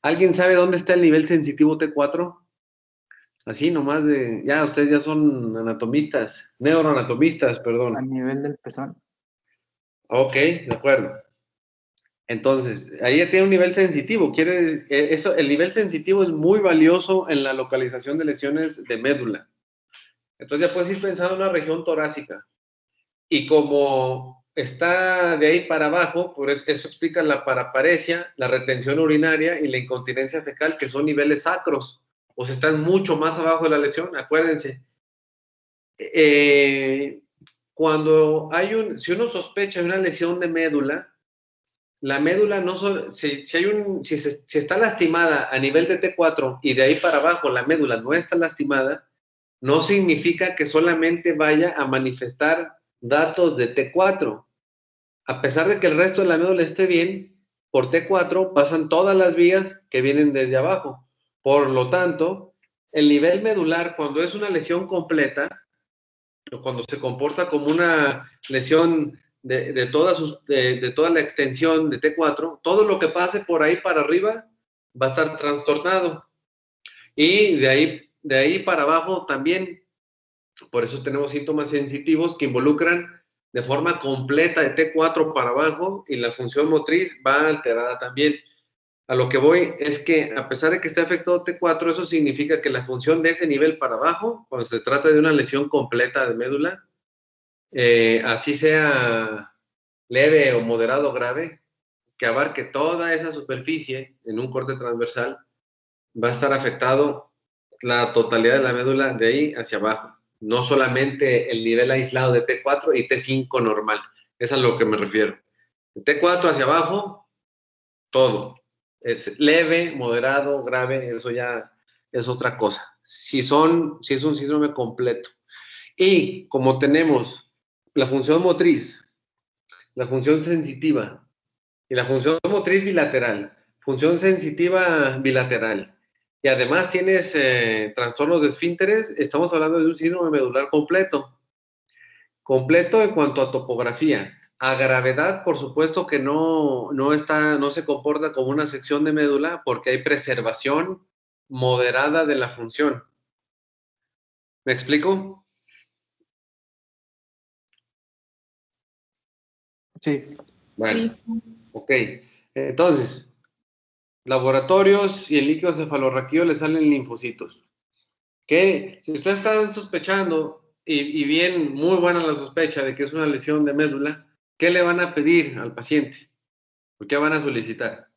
¿Alguien sabe dónde está el nivel sensitivo T4? Así nomás de, ya ustedes ya son anatomistas, neuroanatomistas, A perdón. nivel del pezón. Ok, de acuerdo. Entonces, ahí ya tiene un nivel sensitivo. Eso, el nivel sensitivo es muy valioso en la localización de lesiones de médula. Entonces ya puedes ir pensando en una región torácica. Y como está de ahí para abajo, eso explica la paraparesia, la retención urinaria y la incontinencia fecal, que son niveles sacros. O sea, están mucho más abajo de la lesión, acuérdense. Cuando si uno sospecha de una lesión de médula, la médula no si está lastimada a nivel de T4 y de ahí para abajo la médula no está lastimada, no significa que solamente vaya a manifestar datos de T4. A pesar de que el resto de la médula esté bien, por T4 pasan todas las vías que vienen desde abajo. Por lo tanto, el nivel medular, cuando es una lesión completa, o cuando se comporta como una lesión de toda la extensión de T4, todo lo que pase por ahí para arriba va a estar trastornado. Y de ahí para abajo también. Por eso tenemos síntomas sensitivos que involucran de forma completa de T4 para abajo y la función motriz va alterada también. A lo que voy es que a pesar de que esté afectado T4, eso significa que la función de ese nivel para abajo, cuando se trata de una lesión completa de médula, así sea leve o moderado o grave, que abarque toda esa superficie en un corte transversal, va a estar afectado la totalidad de la médula de ahí hacia abajo. No solamente el nivel aislado de T4 y T5 normal. Es a lo que me refiero. De T4 hacia abajo, todo. Es leve, moderado, grave, eso ya es otra cosa. Si es un síndrome completo. Y como tenemos la función motriz, la función sensitiva y la función motriz bilateral, función sensitiva bilateral, y además tienes trastornos de esfínteres, estamos hablando de un síndrome medular completo. Completo en cuanto a topografía. A gravedad, por supuesto que no se comporta como una sección de médula porque hay preservación moderada de la función. ¿Me explico? Sí. Bueno, Sí. ok. Entonces, laboratorios y el líquido cefalorraquídeo le salen linfocitos. Que si usted está sospechando y bien, muy buena la sospecha de que es una lesión de médula, ¿qué le van a pedir al paciente? ¿Por qué van a solicitar?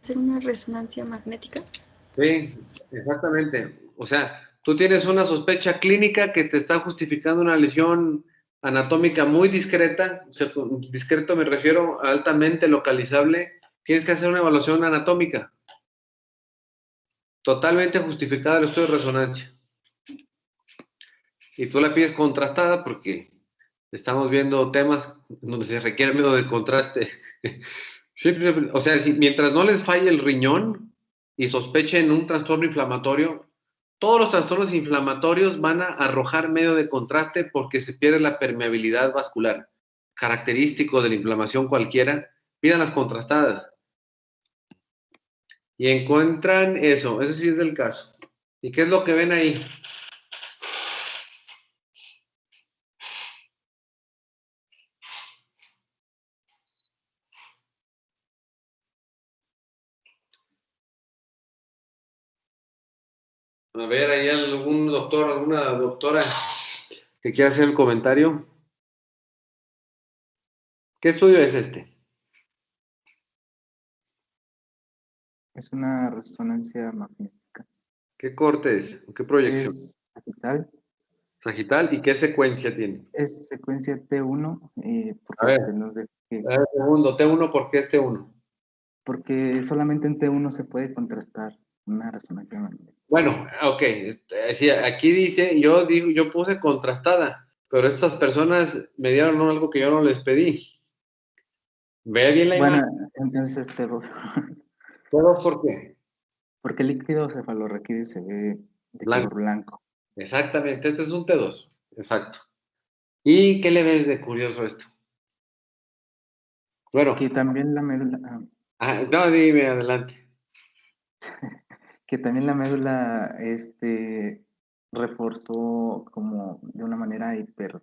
¿Hacer una resonancia magnética? Sí, exactamente. O sea, tú tienes una sospecha clínica que te está justificando una lesión anatómica muy discreta. O sea, con discreto me refiero a altamente localizable. Tienes que hacer una evaluación anatómica. Totalmente justificada el estudio de resonancia. Y tú la pides contrastada porque estamos viendo temas donde se requiere medio de contraste. O sea, mientras no les falle el riñón y sospechen un trastorno inflamatorio, todos los trastornos inflamatorios van a arrojar medio de contraste porque se pierde la permeabilidad vascular, característico de la inflamación cualquiera. Pidan las contrastadas y encuentran eso sí es del caso. ¿Y qué es lo que ven ahí? A ver, ¿hay algún doctor, alguna doctora que quiera hacer el comentario? ¿Qué estudio es este? Es una resonancia magnética. ¿Qué corte es? ¿Qué proyección? Es sagital. Sagital, ¿y qué secuencia tiene? Es secuencia T1. A ver, segundo, T1, ¿por qué es T1? Porque solamente en T1 se puede contrastar una resonancia magnética. Bueno, ok, sí, aquí dice, yo puse contrastada, pero estas personas me dieron algo que yo no les pedí. Ve bien la Bueno, imagen. entonces T2. ¿T2 por qué? Porque el líquido cefalorraquídeo se ve de color blanco. Exactamente, este es un T2, exacto. ¿Y qué le ves de curioso esto? Bueno, Que también la médula, no, dime, adelante. que también la médula reforzó como de una manera hiper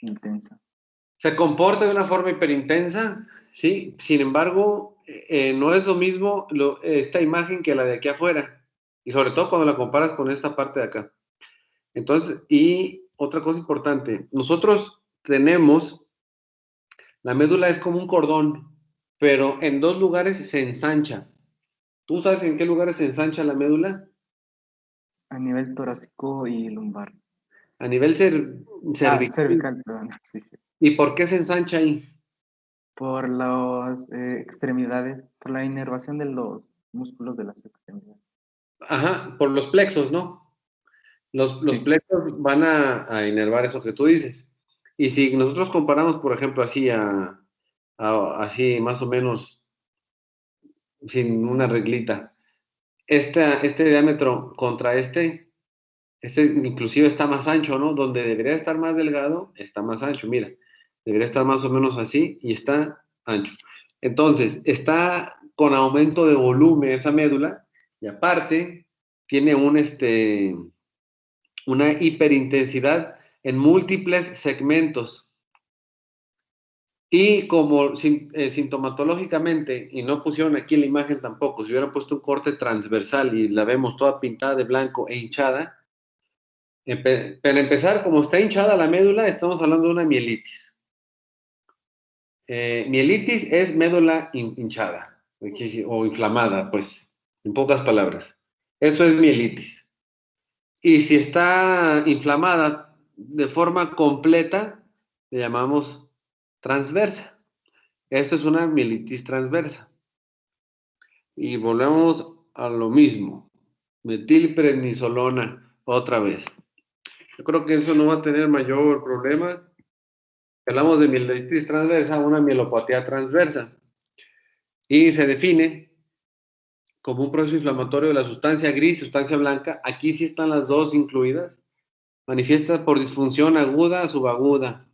intensa. Se comporta de una forma hiperintensa, ¿sí? Sin embargo, no es lo mismo esta imagen que la de aquí afuera. Y sobre todo cuando la comparas con esta parte de acá. Entonces, y otra cosa importante, nosotros tenemos, la médula es como un cordón, pero en dos lugares se ensancha. ¿Tú sabes en qué lugares se ensancha la médula? A nivel torácico y lumbar. A nivel cervical. Cervical, perdón. Sí, sí. ¿Y por qué se ensancha ahí? Por las extremidades, por la inervación de los músculos de las extremidades. Ajá, por los plexos, ¿no? Los Sí. plexos van a inervar eso que tú dices. Y si nosotros comparamos, por ejemplo, así así más o menos sin una reglita, este diámetro contra este inclusive está más ancho, ¿no? Donde debería estar más delgado, está más ancho. Mira, debería estar más o menos así y está ancho. Entonces, está con aumento de volumen esa médula y aparte tiene una hiperintensidad en múltiples segmentos. Y como sintomatológicamente, y no pusieron aquí en la imagen tampoco, si hubieran puesto un corte transversal y la vemos toda pintada de blanco e hinchada, para empezar, como está hinchada la médula, estamos hablando de una mielitis. Mielitis es médula hinchada o inflamada, pues, en pocas palabras. Eso es mielitis. Y si está inflamada de forma completa, le llamamos transversa. Esto es una mielitis transversa. Y volvemos a lo mismo. Metilprednisolona, otra vez. Yo creo que eso no va a tener mayor problema. Hablamos de mielitis transversa, una mielopatía transversa. Y se define como un proceso inflamatorio de la sustancia gris, sustancia blanca. Aquí sí están las dos incluidas. Manifiesta por disfunción aguda, subaguda.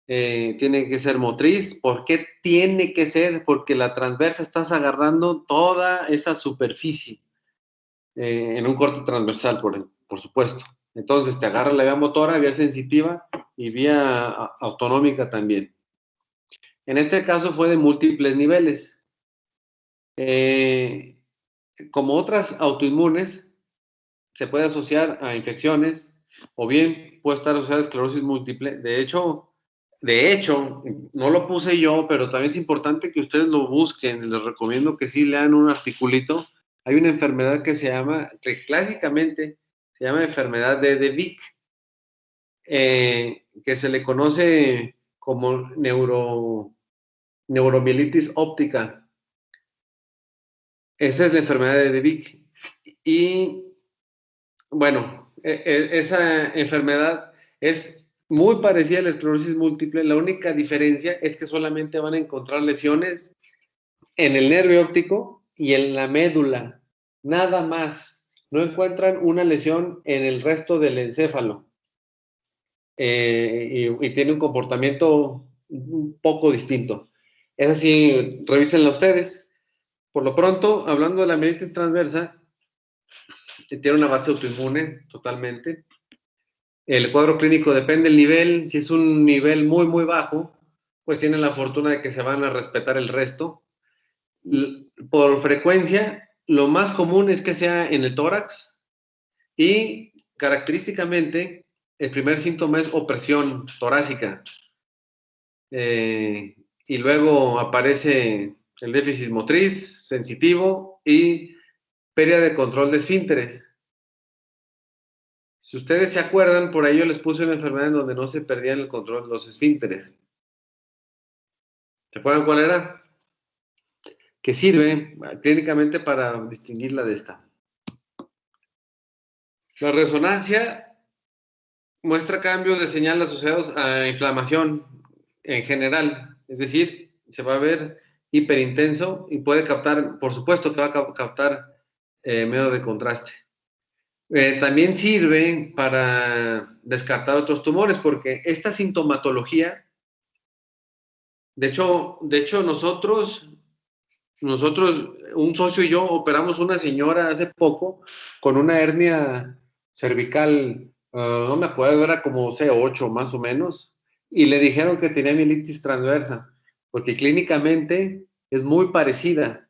Tiene que ser motriz. ¿Por qué tiene que ser? Porque la transversa estás agarrando toda esa superficie en un corte transversal, por supuesto. Entonces te agarra la vía motora, vía sensitiva y vía autonómica también. En este caso fue de múltiples niveles. Como otras autoinmunes, se puede asociar a infecciones o bien puede estar asociada a esclerosis múltiple. De hecho, no lo puse yo, pero también es importante que ustedes lo busquen. Les recomiendo que sí lean un articulito. Hay una enfermedad que que clásicamente se llama enfermedad de Vick, que se le conoce como neuromielitis óptica. Esa es la enfermedad de Vick. Y bueno, esa enfermedad es muy parecida a la esclerosis múltiple. La única diferencia es que solamente van a encontrar lesiones en el nervio óptico y en la médula. Nada más. No encuentran una lesión en el resto del encéfalo. Y tiene un comportamiento un poco distinto. Es así, revísenla ustedes. Por lo pronto, hablando de la mielitis transversa, tiene una base autoinmune totalmente. El cuadro clínico depende del nivel. Si es un nivel muy, muy bajo, pues tienen la fortuna de que se van a respetar el resto. Por frecuencia, lo más común es que sea en el tórax y característicamente el primer síntoma es opresión torácica. Y luego aparece el déficit motriz, sensitivo y pérdida de control de esfínteres. Si ustedes se acuerdan, por ahí yo les puse una enfermedad en donde no se perdían el control de los esfínteres. ¿Se acuerdan cuál era? Que sirve clínicamente para distinguirla de esta. La resonancia muestra cambios de señal asociados a inflamación en general. Es decir, se va a ver hiperintenso y puede captar, por supuesto que va a captar medio de contraste. También sirve para descartar otros tumores porque esta sintomatología De hecho, nosotros, un socio y yo, operamos una señora hace poco con una hernia cervical, no me acuerdo, era como C8 más o menos, y le dijeron que tenía mielitis transversa, porque clínicamente es muy parecida,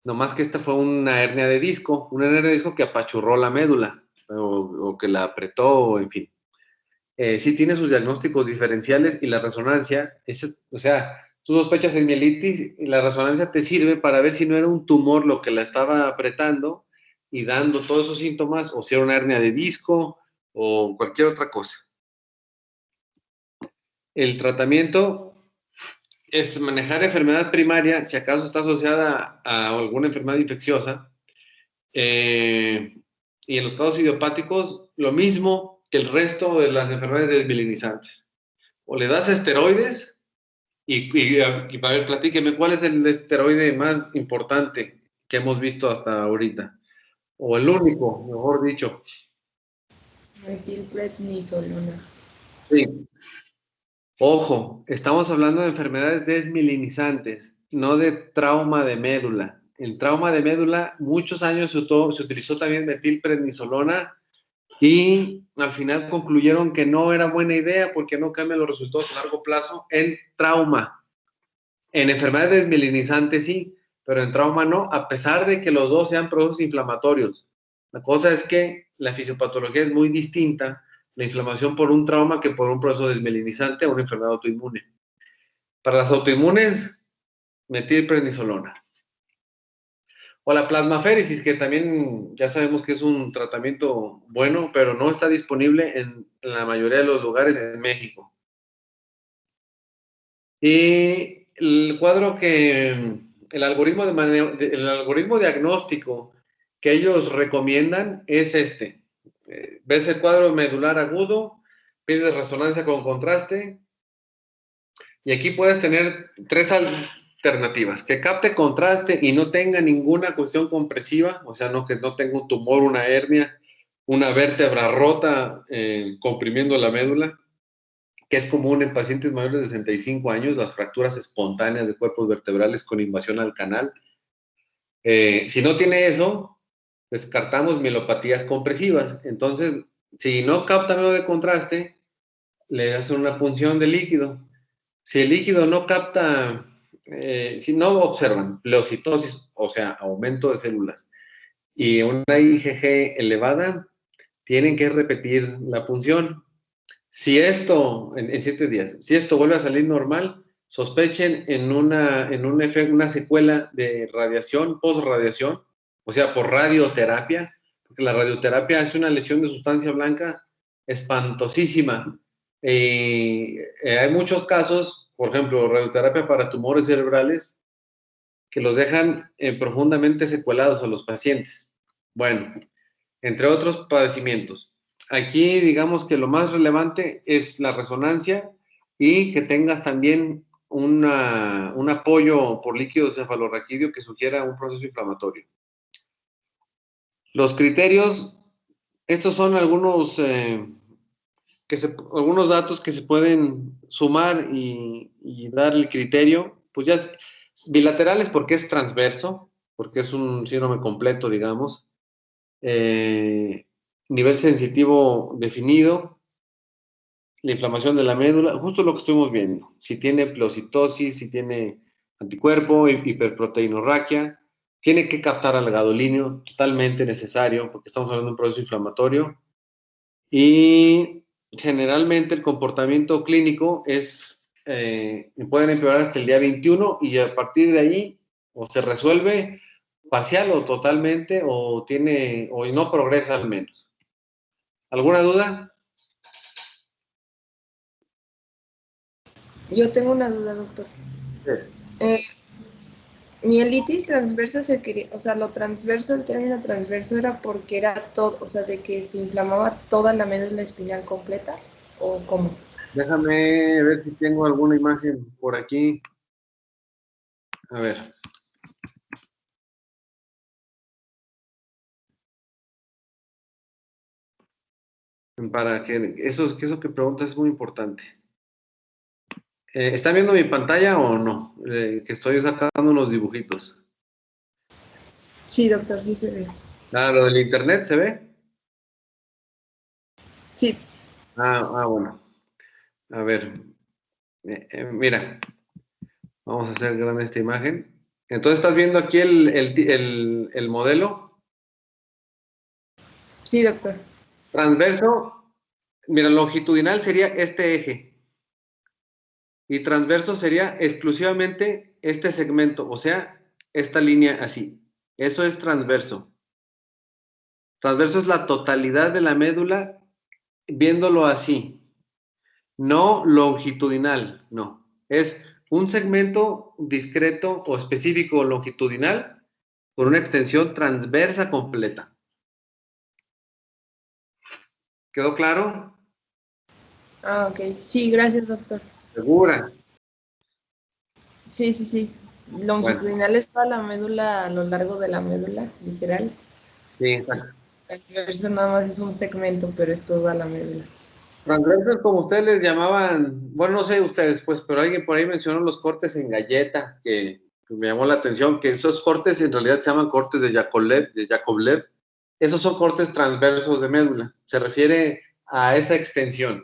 nomás que esta fue una hernia de disco, que apachurró la médula, o que la apretó, en fin. Sí tiene sus diagnósticos diferenciales y la resonancia, o sea, tú sospechas en mielitis y la resonancia te sirve para ver si no era un tumor lo que la estaba apretando y dando todos esos síntomas, o si era una hernia de disco o cualquier otra cosa. El tratamiento es manejar enfermedad primaria, si acaso está asociada a alguna enfermedad infecciosa, y en los casos idiopáticos, lo mismo que el resto de las enfermedades desmielinizantes. O le das esteroides, y a ver, platíqueme, ¿cuál es el esteroide más importante que hemos visto hasta ahorita? O el único, mejor dicho. Metilprednisolona. Sí. Ojo, estamos hablando de enfermedades desmielinizantes, no de trauma de médula. El trauma de médula, muchos años se utilizó también metilprednisolona y al final concluyeron que no era buena idea porque no cambian los resultados a largo plazo en trauma. En enfermedades desmielinizantes sí, pero en trauma no, a pesar de que los dos sean procesos inflamatorios. La cosa es que la fisiopatología es muy distinta, la inflamación por un trauma que por un proceso desmielinizante o una enfermedad autoinmune. Para las autoinmunes, metilprednisolona. O la plasmaféresis, que también ya sabemos que es un tratamiento bueno, pero no está disponible en la mayoría de los lugares en México. Y el cuadro el algoritmo diagnóstico que ellos recomiendan es este. Ves el cuadro medular agudo, pides resonancia con contraste, y aquí puedes tener tres alternativas: que capte contraste y no tenga ninguna cuestión compresiva, o sea, que no tenga un tumor, una hernia, una vértebra rota comprimiendo la médula, que es común en pacientes mayores de 65 años, las fracturas espontáneas de cuerpos vertebrales con invasión al canal. Si no tiene eso, descartamos mielopatías compresivas. Entonces, si no capta medio de contraste, le hacen una punción de líquido. Si el líquido no capta, si no observan pleocitosis, o sea, aumento de células, y una IgG elevada, tienen que repetir la punción. Si esto, en 7 días, si esto vuelve a salir normal, sospechen en una secuela de radiación, postradiación, o sea, por radioterapia, porque la radioterapia es una lesión de sustancia blanca espantosísima. Hay muchos casos, por ejemplo, radioterapia para tumores cerebrales, que los dejan profundamente secuelados a los pacientes. Bueno, entre otros padecimientos. Aquí digamos que lo más relevante es la resonancia y que tengas también un apoyo por líquido cefalorraquídeo que sugiera un proceso inflamatorio. Los criterios, estos son algunos, algunos datos que se pueden sumar y dar el criterio, pues ya bilaterales porque es transverso, porque es un síndrome completo, digamos. Nivel sensitivo definido, la inflamación de la médula, justo lo que estuvimos viendo, si tiene pleocitosis, si tiene anticuerpo, hiperproteinorraquia, tiene que captar al gadolíneo, totalmente necesario, porque estamos hablando de un proceso inflamatorio, y generalmente el comportamiento clínico pueden empeorar hasta el día 21, y a partir de ahí o se resuelve parcial o totalmente, o no progresa al menos. ¿Alguna duda? Yo tengo una duda, doctor. Mielitis transversa se quería, o sea, lo transverso, el término transverso era porque era todo, o sea, de que se inflamaba toda la médula espinal completa, ¿o cómo? Déjame ver si tengo alguna imagen por aquí. A ver. Para que eso que preguntas es muy importante. ¿Están viendo mi pantalla o no? Que estoy sacando unos dibujitos. Sí, doctor, sí se ve. ¿Lo del internet se ve? Sí. Bueno. A ver, mira, vamos a hacer grande esta imagen. Entonces, ¿estás viendo aquí el modelo? Sí, doctor. Transverso, mira, longitudinal sería este eje. Y transverso sería exclusivamente este segmento, o sea, esta línea así. Eso es transverso. Transverso es la totalidad de la médula viéndolo así. No longitudinal, no. Es un segmento discreto o específico longitudinal con una extensión transversa completa. ¿Quedó claro? Ok. Sí, gracias, doctor. ¿Segura? Sí, sí, sí. Longitudinal es toda la médula a lo largo de la médula, literal. Sí, exacto. Transverso nada más es un segmento, pero es toda la médula. Transversos, como ustedes les llamaban, bueno, no sé ustedes, pues, pero alguien por ahí mencionó los cortes en galleta, que me llamó la atención, que esos cortes en realidad se llaman cortes de Yakovlev. Esos son cortes transversos de médula. Se refiere a esa extensión,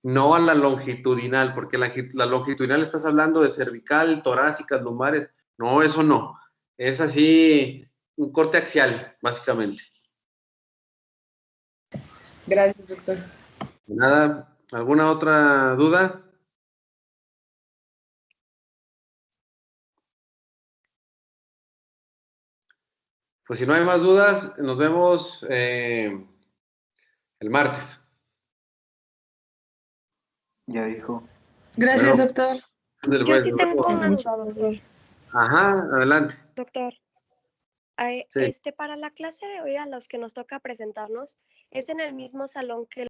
no a la longitudinal, porque la longitudinal estás hablando de cervical, torácicas, lumbares. No, eso no. Es así, un corte axial, básicamente. Gracias, doctor. Nada, ¿alguna otra duda? Pues si no hay más dudas, nos vemos el martes. Ya dijo. Gracias, Bueno, doctor. Yo sí nos tengo vemos. una Muchas duda, doctor. gracias. Ajá, adelante. Doctor, Sí. para la clase de hoy a los que nos toca presentarnos, ¿es en el mismo salón que